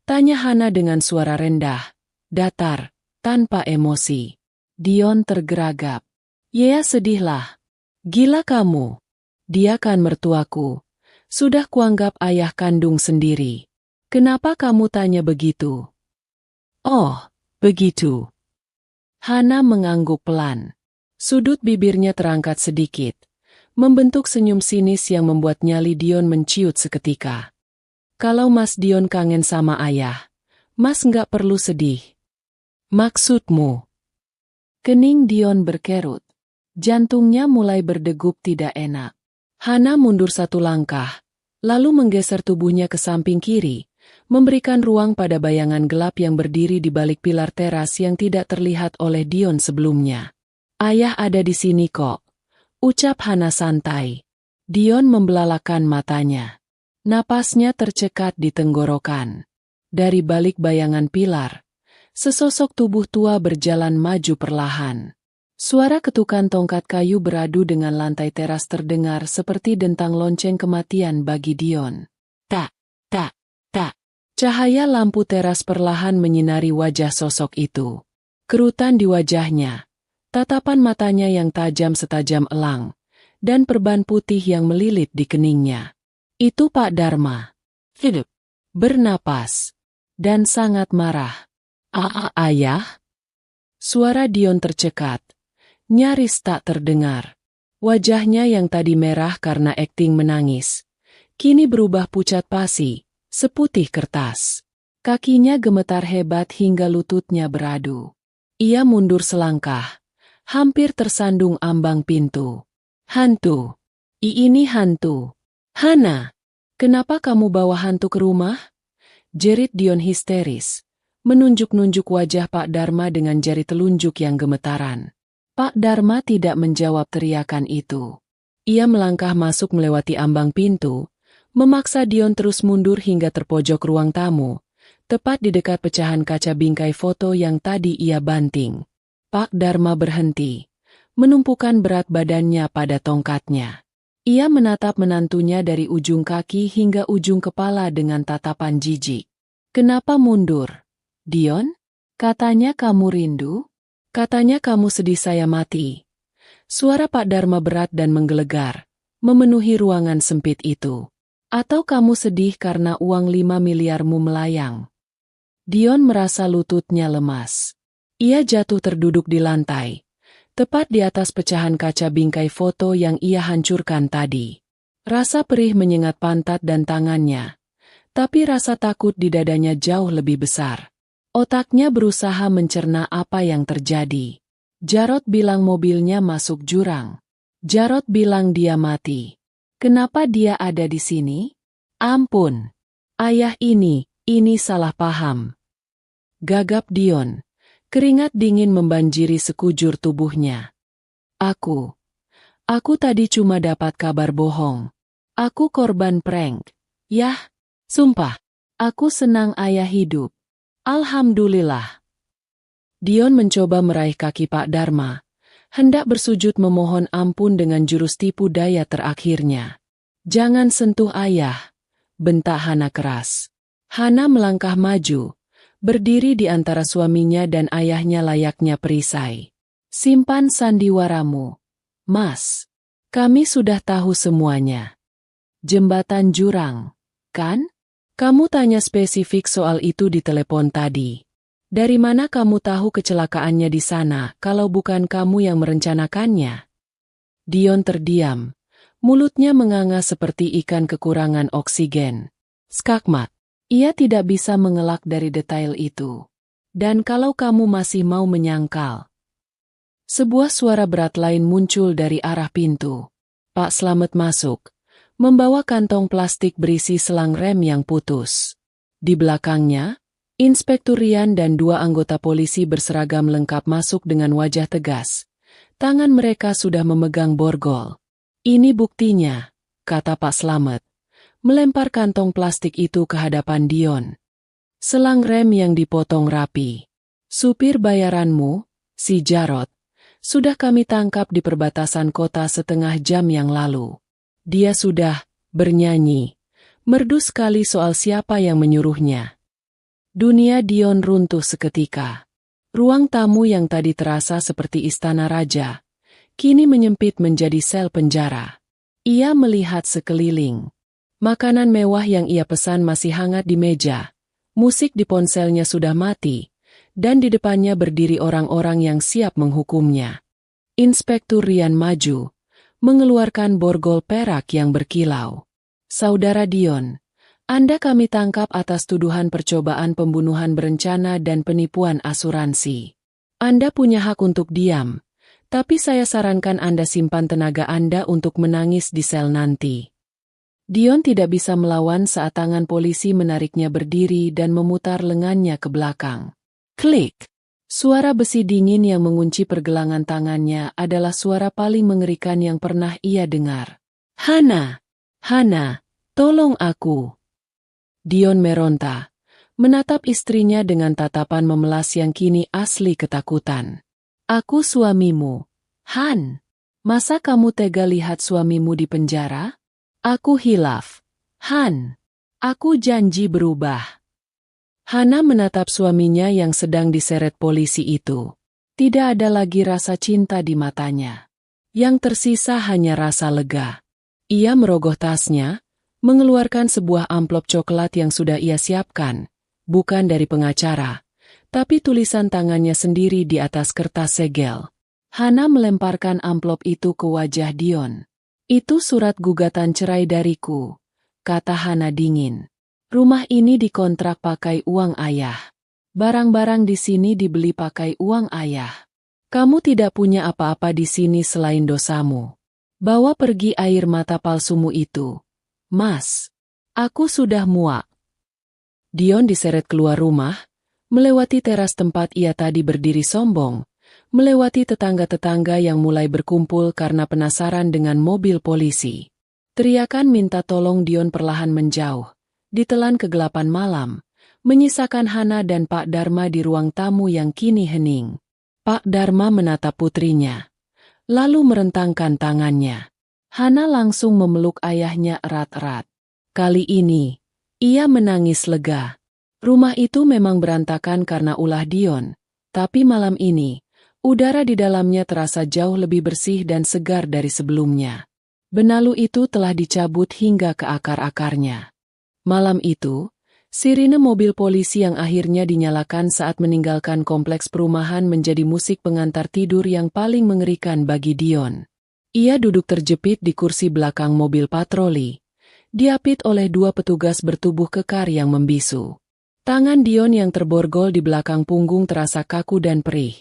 Tanya Hana dengan suara rendah, datar, tanpa emosi. Dion tergeragap. Ya sedihlah. Gila kamu. Dia kan mertuaku. Sudah kuanggap ayah kandung sendiri. Kenapa kamu tanya begitu? Oh, begitu. Hana mengangguk pelan. Sudut bibirnya terangkat sedikit, membentuk senyum sinis yang membuat nyali Dion menciut seketika. Kalau Mas Dion kangen sama ayah, Mas nggak perlu sedih. Maksudmu? Kening Dion berkerut. Jantungnya mulai berdegup tidak enak. Hana mundur satu langkah, lalu menggeser tubuhnya ke samping kiri, memberikan ruang pada bayangan gelap yang berdiri di balik pilar teras yang tidak terlihat oleh Dion sebelumnya. Ayah ada di sini kok, ucap Hana santai. Dion membelalakan matanya. Napasnya tercekat di tenggorokan. Dari balik bayangan pilar, sesosok tubuh tua berjalan maju perlahan. Suara ketukan tongkat kayu beradu dengan lantai teras terdengar seperti dentang lonceng kematian bagi Dion. Tak, tak, tak. Cahaya lampu teras perlahan menyinari wajah sosok itu. Kerutan di wajahnya. Tatapan matanya yang tajam setajam elang, dan perban putih yang melilit di keningnya. Itu Pak Dharma. Hidup. Bernapas. Dan sangat marah. Ayah? Suara Dion tercekat. Nyaris tak terdengar. Wajahnya yang tadi merah karena akting menangis, kini berubah pucat pasi, seputih kertas. Kakinya gemetar hebat hingga lututnya beradu. Ia mundur selangkah. Hampir tersandung ambang pintu. Hantu. Ini hantu. Hana, kenapa kamu bawa hantu ke rumah? Jerit Dion histeris. Menunjuk-nunjuk wajah Pak Dharma dengan jari telunjuk yang gemetaran. Pak Dharma tidak menjawab teriakan itu. Ia melangkah masuk melewati ambang pintu, memaksa Dion terus mundur hingga terpojok ruang tamu, tepat di dekat pecahan kaca bingkai foto yang tadi ia banting. Pak Dharma berhenti, menumpukan berat badannya pada tongkatnya. Ia menatap menantunya dari ujung kaki hingga ujung kepala dengan tatapan jijik. Kenapa mundur? Dion? Katanya kamu rindu? Katanya kamu sedih saya mati. Suara Pak Dharma berat dan menggelegar, memenuhi ruangan sempit itu. Atau kamu sedih karena uang 5 miliarmu melayang? Dion merasa lututnya lemas. Ia jatuh terduduk di lantai, tepat di atas pecahan kaca bingkai foto yang ia hancurkan tadi. Rasa perih menyengat pantat dan tangannya, tapi rasa takut di dadanya jauh lebih besar. Otaknya berusaha mencerna apa yang terjadi. Jarod bilang mobilnya masuk jurang. Jarod bilang dia mati. Kenapa dia ada di sini? Ampun. Ayah ini salah paham. Gagap Dion. Keringat dingin membanjiri sekujur tubuhnya. Aku tadi cuma dapat kabar bohong. Aku korban prank. Yah, sumpah. Aku senang ayah hidup. Alhamdulillah. Dion mencoba meraih kaki Pak Dharma. Hendak bersujud memohon ampun dengan jurus tipu daya terakhirnya. Jangan sentuh ayah, bentak Hana keras. Hana melangkah maju, berdiri di antara suaminya dan ayahnya layaknya perisai. Simpan sandiwaramu, Mas. Kami sudah tahu semuanya. Jembatan jurang, kan? Kamu tanya spesifik soal itu di telepon tadi. Dari mana kamu tahu kecelakaannya di sana kalau bukan kamu yang merencanakannya? Dion terdiam. Mulutnya menganga seperti ikan kekurangan oksigen. Skakmat. Ia tidak bisa mengelak dari detail itu. Dan kalau kamu masih mau menyangkal. Sebuah suara berat lain muncul dari arah pintu. Pak Slamet masuk, membawa kantong plastik berisi selang rem yang putus. Di belakangnya, Inspektur Rian dan 2 anggota polisi berseragam lengkap masuk dengan wajah tegas. Tangan mereka sudah memegang borgol. Ini buktinya, kata Pak Slamet. Melempar kantong plastik itu ke hadapan Dion. Selang rem yang dipotong rapi. Supir bayaranmu, si Jarod, sudah kami tangkap di perbatasan kota setengah jam yang lalu. Dia sudah bernyanyi, merdu sekali soal siapa yang menyuruhnya. Dunia Dion runtuh seketika. Ruang tamu yang tadi terasa seperti istana raja, kini menyempit menjadi sel penjara. Ia melihat sekeliling. Makanan mewah yang ia pesan masih hangat di meja. Musik di ponselnya sudah mati. Dan di depannya berdiri orang-orang yang siap menghukumnya. Inspektur Rian maju, mengeluarkan borgol perak yang berkilau. Saudara Dion, Anda kami tangkap atas tuduhan percobaan pembunuhan berencana dan penipuan asuransi. Anda punya hak untuk diam, tapi saya sarankan Anda simpan tenaga Anda untuk menangis di sel nanti. Dion tidak bisa melawan saat tangan polisi menariknya berdiri dan memutar lengannya ke belakang. Klik! Suara besi dingin yang mengunci pergelangan tangannya adalah suara paling mengerikan yang pernah ia dengar. Hana! Hana! Tolong aku! Dion meronta, menatap istrinya dengan tatapan memelas yang kini asli ketakutan. Aku suamimu. Han! Masa kamu tega lihat suamimu di penjara? Aku hilaf. Han! Aku janji berubah. Hana menatap suaminya yang sedang diseret polisi itu. Tidak ada lagi rasa cinta di matanya. Yang tersisa hanya rasa lega. Ia merogoh tasnya, mengeluarkan sebuah amplop coklat yang sudah ia siapkan, bukan dari pengacara, tapi tulisan tangannya sendiri di atas kertas segel. Hana melemparkan amplop itu ke wajah Dion. Itu surat gugatan cerai dariku, kata Hana dingin. Rumah ini dikontrak pakai uang ayah. Barang-barang di sini dibeli pakai uang ayah. Kamu tidak punya apa-apa di sini selain dosamu. Bawa pergi air mata palsumu itu. Mas, aku sudah muak. Dion diseret keluar rumah, melewati teras tempat ia tadi berdiri sombong, melewati tetangga-tetangga yang mulai berkumpul karena penasaran dengan mobil polisi. Teriakan minta tolong Dion perlahan menjauh, ditelan kegelapan malam, menyisakan Hana dan Pak Dharma di ruang tamu yang kini hening. Pak Dharma menatap putrinya, lalu merentangkan tangannya. Hana langsung memeluk ayahnya erat-erat. Kali ini, ia menangis lega. Rumah itu memang berantakan karena ulah Dion, tapi malam ini, udara di dalamnya terasa jauh lebih bersih dan segar dari sebelumnya. Benalu itu telah dicabut hingga ke akar-akarnya. Malam itu, Sirine mobil polisi yang akhirnya dinyalakan saat meninggalkan kompleks perumahan menjadi musik pengantar tidur yang paling mengerikan bagi Dion. Ia duduk terjepit di kursi belakang mobil patroli, diapit oleh dua petugas bertubuh kekar yang membisu. Tangan Dion yang terborgol di belakang punggung terasa kaku dan perih.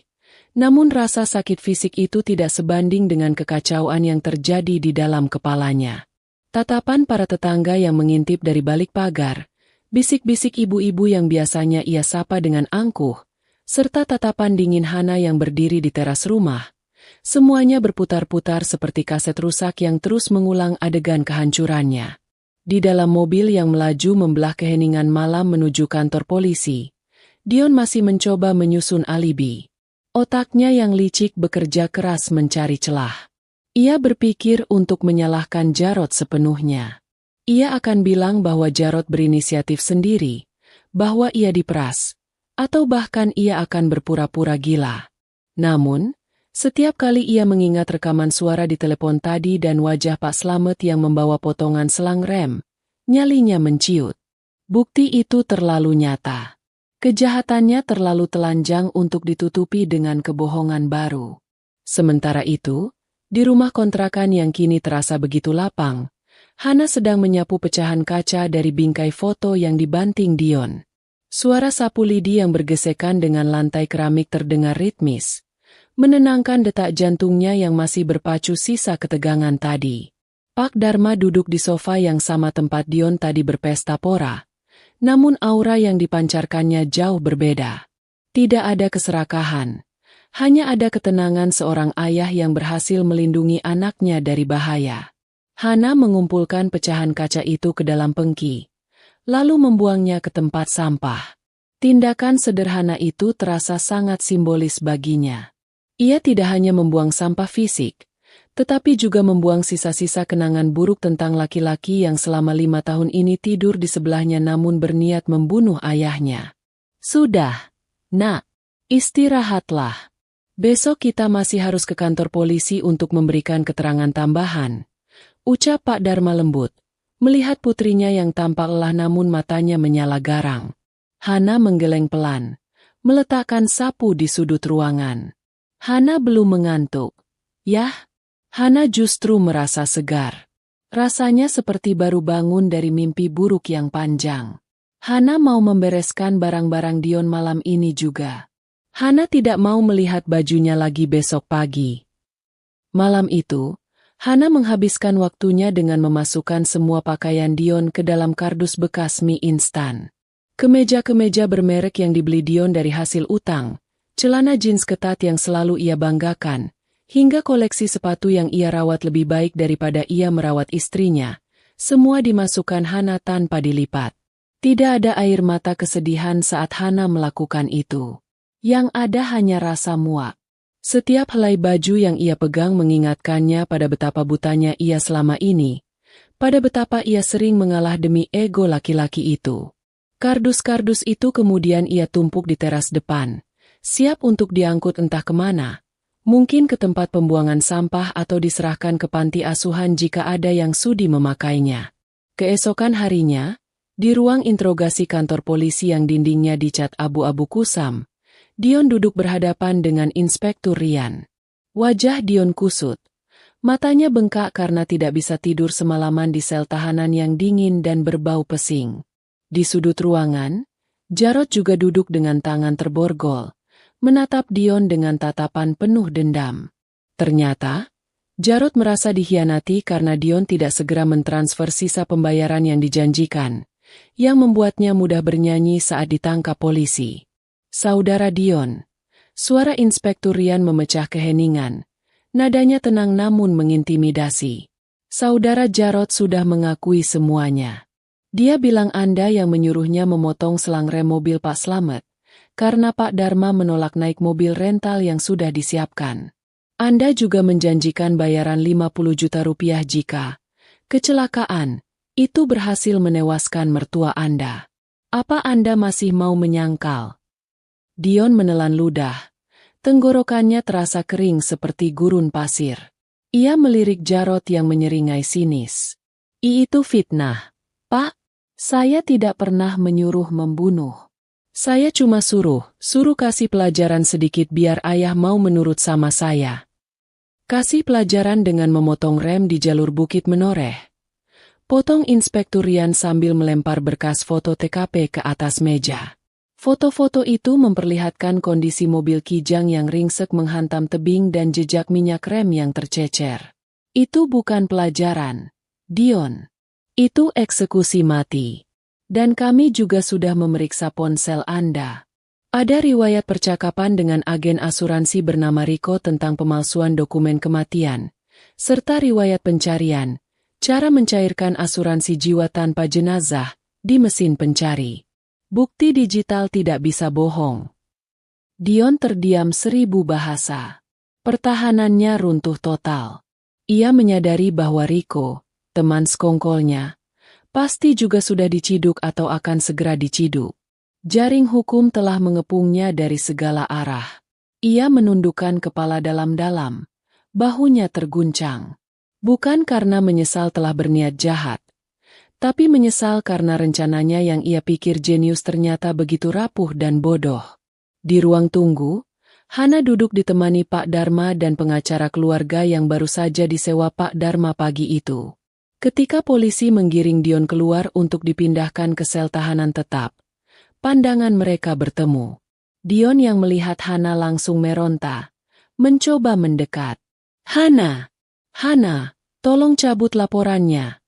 Namun rasa sakit fisik itu tidak sebanding dengan kekacauan yang terjadi di dalam kepalanya. Tatapan para tetangga yang mengintip dari balik pagar, bisik-bisik ibu-ibu yang biasanya ia sapa dengan angkuh, serta tatapan dingin Hana yang berdiri di teras rumah. Semuanya berputar-putar seperti kaset rusak yang terus mengulang adegan kehancurannya. Di dalam mobil yang melaju membelah keheningan malam menuju kantor polisi, Dion masih mencoba menyusun alibi. Otaknya yang licik bekerja keras mencari celah. Ia berpikir untuk menyalahkan Jarod sepenuhnya. Ia akan bilang bahwa Jarod berinisiatif sendiri, bahwa ia diperas, atau bahkan ia akan berpura-pura gila. Namun, setiap kali ia mengingat rekaman suara di telepon tadi dan wajah Pak Slamet yang membawa potongan selang rem, nyalinya menciut. Bukti itu terlalu nyata. Kejahatannya terlalu telanjang untuk ditutupi dengan kebohongan baru. Sementara itu, di rumah kontrakan yang kini terasa begitu lapang, Hana sedang menyapu pecahan kaca dari bingkai foto yang dibanting Dion. Suara sapu lidi yang bergesekan dengan lantai keramik terdengar ritmis, menenangkan detak jantungnya yang masih berpacu sisa ketegangan tadi. Pak Dharma duduk di sofa yang sama tempat Dion tadi berpesta pora. Namun aura yang dipancarkannya jauh berbeda. Tidak ada keserakahan. Hanya ada ketenangan seorang ayah yang berhasil melindungi anaknya dari bahaya. Hana mengumpulkan pecahan kaca itu ke dalam pengki, lalu membuangnya ke tempat sampah. Tindakan sederhana itu terasa sangat simbolis baginya. Ia tidak hanya membuang sampah fisik, tetapi juga membuang sisa-sisa kenangan buruk tentang laki-laki yang selama 5 tahun ini tidur di sebelahnya namun berniat membunuh ayahnya. Sudah, nak, istirahatlah. Besok kita masih harus ke kantor polisi untuk memberikan keterangan tambahan, ucap Pak Dharma lembut, melihat putrinya yang tampak lelah namun matanya menyala garang. Hana menggeleng pelan, meletakkan sapu di sudut ruangan. Hana belum mengantuk. Yah, Hana justru merasa segar. Rasanya seperti baru bangun dari mimpi buruk yang panjang. Hana mau membereskan barang-barang Dion malam ini juga. Hana tidak mau melihat bajunya lagi besok pagi. Malam itu, Hana menghabiskan waktunya dengan memasukkan semua pakaian Dion ke dalam kardus bekas mie instan. Kemeja-kemeja bermerek yang dibeli Dion dari hasil utang, celana jeans ketat yang selalu ia banggakan, hingga koleksi sepatu yang ia rawat lebih baik daripada ia merawat istrinya, semua dimasukkan Hana tanpa dilipat. Tidak ada air mata kesedihan saat Hana melakukan itu. Yang ada hanya rasa muak. Setiap helai baju yang ia pegang mengingatkannya pada betapa butanya ia selama ini, pada betapa ia sering mengalah demi ego laki-laki itu. Kardus-kardus itu kemudian ia tumpuk di teras depan, siap untuk diangkut entah kemana. Mungkin ke tempat pembuangan sampah atau diserahkan ke panti asuhan jika ada yang sudi memakainya. Keesokan harinya, di ruang interogasi kantor polisi yang dindingnya dicat abu-abu kusam, Dion duduk berhadapan dengan Inspektur Rian. Wajah Dion kusut. Matanya bengkak karena tidak bisa tidur semalaman di sel tahanan yang dingin dan berbau pesing. Di sudut ruangan, Jarod juga duduk dengan tangan terborgol, menatap Dion dengan tatapan penuh dendam. Ternyata, Jarod merasa dikhianati karena Dion tidak segera mentransfer sisa pembayaran yang dijanjikan, yang membuatnya mudah bernyanyi saat ditangkap polisi. Saudara Dion, suara Inspektur Rian memecah keheningan. Nadanya tenang namun mengintimidasi. Saudara Jarod sudah mengakui semuanya. Dia bilang Anda yang menyuruhnya memotong selang rem mobil Pak Slamet, karena Pak Dharma menolak naik mobil rental yang sudah disiapkan. Anda juga menjanjikan bayaran 50 juta rupiah jika kecelakaan itu berhasil menewaskan mertua Anda. Apa Anda masih mau menyangkal? Dion menelan ludah. Tenggorokannya terasa kering seperti gurun pasir. Ia melirik Jarod yang menyeringai sinis. Itu fitnah, Pak. Saya tidak pernah menyuruh membunuh. Saya cuma suruh kasih pelajaran sedikit biar ayah mau menurut sama saya. Kasih pelajaran dengan memotong rem di jalur Bukit Menoreh. Potong Inspektur Rian sambil melempar berkas foto TKP ke atas meja. Foto-foto itu memperlihatkan kondisi mobil Kijang yang ringsek menghantam tebing dan jejak minyak rem yang tercecer. Itu bukan pelajaran, Dion. Itu eksekusi mati. Dan kami juga sudah memeriksa ponsel Anda. Ada riwayat percakapan dengan agen asuransi bernama Riko tentang pemalsuan dokumen kematian, serta riwayat pencarian, cara mencairkan asuransi jiwa tanpa jenazah di mesin pencari. Bukti digital tidak bisa bohong. Dion terdiam 1000 bahasa. Pertahanannya runtuh total. Ia menyadari bahwa Riko, teman sekongkolnya, pasti juga sudah diciduk atau akan segera diciduk. Jaring hukum telah mengepungnya dari segala arah. Ia menundukkan kepala dalam-dalam. Bahunya terguncang. Bukan karena menyesal telah berniat jahat, tapi menyesal karena rencananya yang ia pikir jenius ternyata begitu rapuh dan bodoh. Di ruang tunggu, Hana duduk ditemani Pak Dharma dan pengacara keluarga yang baru saja disewa Pak Dharma pagi itu. Ketika polisi menggiring Dion keluar untuk dipindahkan ke sel tahanan tetap, pandangan mereka bertemu. Dion yang melihat Hana langsung meronta, mencoba mendekat. Hana, tolong cabut laporannya.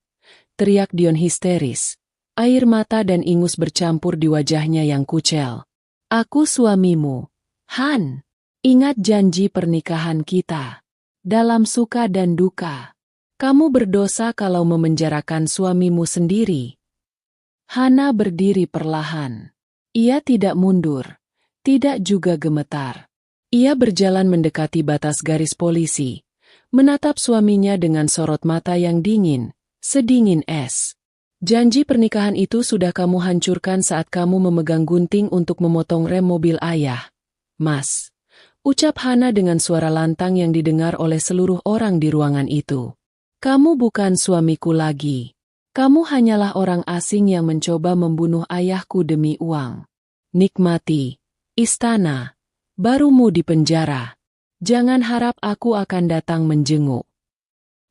Teriak Dion histeris. Air mata dan ingus bercampur di wajahnya yang kucel. Aku suamimu, Han. Ingat janji pernikahan kita. Dalam suka dan duka. Kamu berdosa kalau memenjarakan suamimu sendiri. Hana berdiri perlahan. Ia tidak mundur, tidak juga gemetar. Ia berjalan mendekati batas garis polisi, menatap suaminya dengan sorot mata yang dingin. Sedingin es. Janji pernikahan itu sudah kamu hancurkan saat kamu memegang gunting untuk memotong rem mobil ayah. Mas, ucap Hana dengan suara lantang yang didengar oleh seluruh orang di ruangan itu. Kamu bukan suamiku lagi. Kamu hanyalah orang asing yang mencoba membunuh ayahku demi uang. Nikmati istana, barumu di penjara. Jangan harap aku akan datang menjenguk.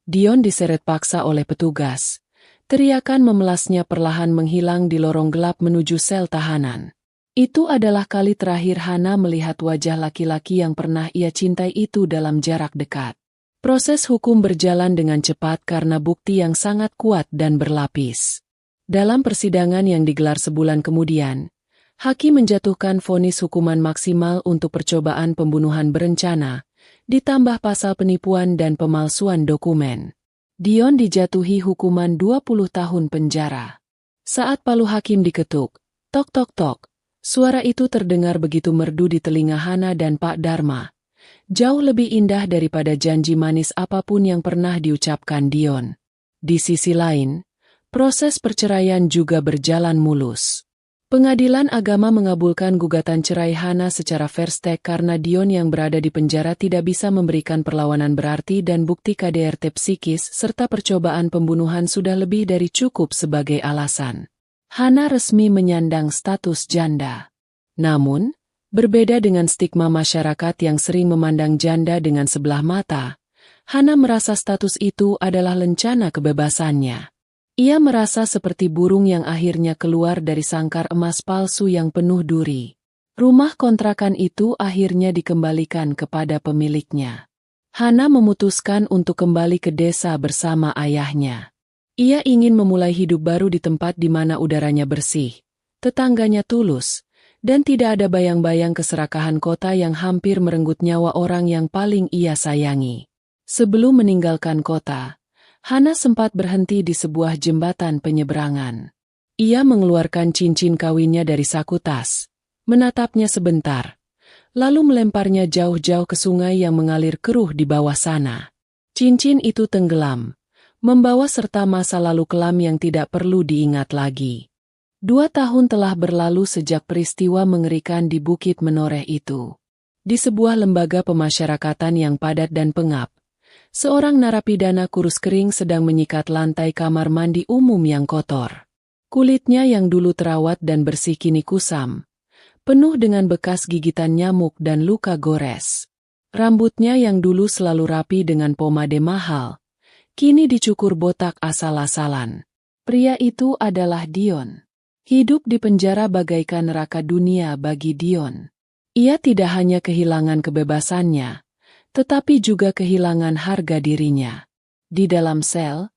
Dion diseret paksa oleh petugas. Teriakan memelasnya perlahan menghilang di lorong gelap menuju sel tahanan. Itu adalah kali terakhir Hana melihat wajah laki-laki yang pernah ia cintai itu dalam jarak dekat. Proses hukum berjalan dengan cepat karena bukti yang sangat kuat dan berlapis. Dalam persidangan yang digelar sebulan kemudian, hakim menjatuhkan vonis hukuman maksimal untuk percobaan pembunuhan berencana, ditambah pasal penipuan dan pemalsuan dokumen. Dion dijatuhi hukuman 20 tahun penjara. Saat palu hakim diketuk, tok tok tok, suara itu terdengar begitu merdu di telinga Hana dan Pak Dharma. Jauh lebih indah daripada janji manis apapun yang pernah diucapkan Dion. Di sisi lain, proses perceraian juga berjalan mulus. Pengadilan agama mengabulkan gugatan cerai Hana secara fair stake karena Dion yang berada di penjara tidak bisa memberikan perlawanan berarti dan bukti KDRT psikis serta percobaan pembunuhan sudah lebih dari cukup sebagai alasan. Hana resmi menyandang status janda. Namun, berbeda dengan stigma masyarakat yang sering memandang janda dengan sebelah mata, Hana merasa status itu adalah lencana kebebasannya. Ia merasa seperti burung yang akhirnya keluar dari sangkar emas palsu yang penuh duri. Rumah kontrakan itu akhirnya dikembalikan kepada pemiliknya. Hana memutuskan untuk kembali ke desa bersama ayahnya. Ia ingin memulai hidup baru di tempat di mana udaranya bersih, tetangganya tulus, dan tidak ada bayang-bayang keserakahan kota yang hampir merenggut nyawa orang yang paling ia sayangi. Sebelum meninggalkan kota, Hana sempat berhenti di sebuah jembatan penyeberangan. Ia mengeluarkan cincin kawinnya dari saku tas, menatapnya sebentar, lalu melemparnya jauh-jauh ke sungai yang mengalir keruh di bawah sana. Cincin itu tenggelam, membawa serta masa lalu kelam yang tidak perlu diingat lagi. 2 tahun telah berlalu sejak peristiwa mengerikan di Bukit Menoreh itu. Di sebuah lembaga pemasyarakatan yang padat dan pengap, seorang narapidana kurus kering sedang menyikat lantai kamar mandi umum yang kotor. Kulitnya yang dulu terawat dan bersih kini kusam, penuh dengan bekas gigitan nyamuk dan luka gores. Rambutnya yang dulu selalu rapi dengan pomade mahal, kini dicukur botak asal-asalan. Pria itu adalah Dion. Hidup di penjara bagaikan neraka dunia bagi Dion. Ia tidak hanya kehilangan kebebasannya, tetapi juga kehilangan harga dirinya. Di dalam sel,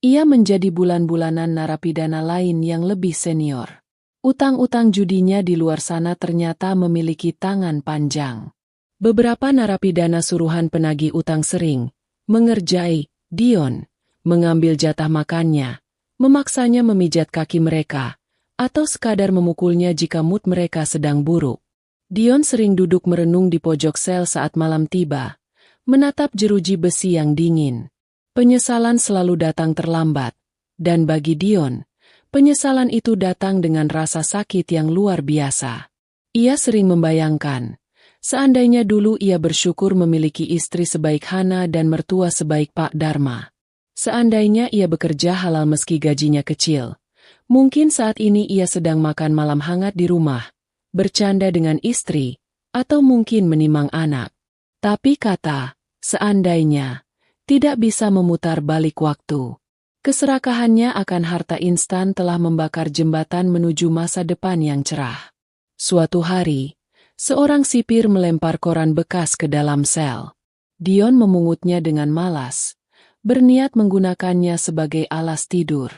ia menjadi bulan-bulanan narapidana lain yang lebih senior. Utang-utang judinya di luar sana ternyata memiliki tangan panjang. Beberapa narapidana suruhan penagih utang sering mengerjai Dion, mengambil jatah makannya, memaksanya memijat kaki mereka, atau sekadar memukulnya jika mood mereka sedang buruk. Dion sering duduk merenung di pojok sel saat malam tiba, menatap jeruji besi yang dingin. Penyesalan selalu datang terlambat, dan bagi Dion, penyesalan itu datang dengan rasa sakit yang luar biasa. Ia sering membayangkan, seandainya dulu ia bersyukur memiliki istri sebaik Hana dan mertua sebaik Pak Dharma. Seandainya ia bekerja halal meski gajinya kecil, mungkin saat ini ia sedang makan malam hangat di rumah, bercanda dengan istri, atau mungkin menimang anak. Tapi kata, seandainya, tidak bisa memutar balik waktu. Keserakahannya akan harta instan telah membakar jembatan menuju masa depan yang cerah. Suatu hari, seorang sipir melempar koran bekas ke dalam sel. Dion memungutnya dengan malas, berniat menggunakannya sebagai alas tidur.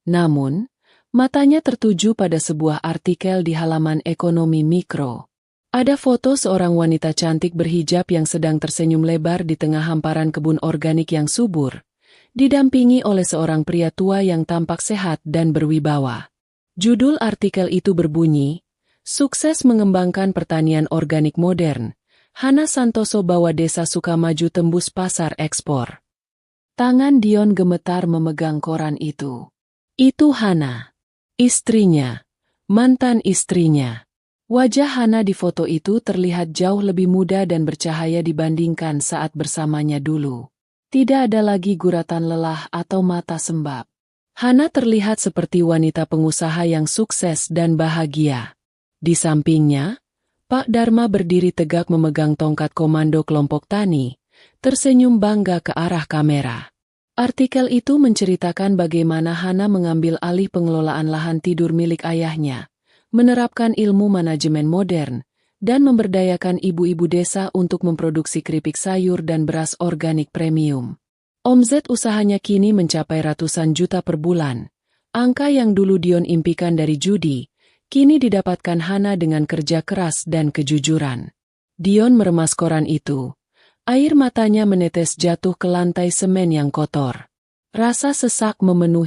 Namun, matanya tertuju pada sebuah artikel di halaman ekonomi mikro. Ada foto seorang wanita cantik berhijab yang sedang tersenyum lebar di tengah hamparan kebun organik yang subur, didampingi oleh seorang pria tua yang tampak sehat dan berwibawa. Judul artikel itu berbunyi, "Sukses mengembangkan pertanian organik modern, Hana Santoso bawa desa Sukamaju tembus pasar ekspor." Tangan Dion gemetar memegang koran itu. Itu Hana, istrinya, mantan istrinya. Wajah Hana di foto itu terlihat jauh lebih muda dan bercahaya dibandingkan saat bersamanya dulu. Tidak ada lagi guratan lelah atau mata sembab. Hana terlihat seperti wanita pengusaha yang sukses dan bahagia. Di sampingnya, Pak Dharma berdiri tegak memegang tongkat komando kelompok tani, tersenyum bangga ke arah kamera. Artikel itu menceritakan bagaimana Hana mengambil alih pengelolaan lahan tidur milik ayahnya, menerapkan ilmu manajemen modern, dan memberdayakan ibu-ibu desa untuk memproduksi keripik sayur dan beras organik premium. Omset usahanya kini mencapai ratusan juta per bulan. Angka yang dulu Dion impikan dari judi, kini didapatkan Hana dengan kerja keras dan kejujuran. Dion meremas koran itu. Air matanya menetes jatuh ke lantai semen yang kotor. Rasa sesak memenuhi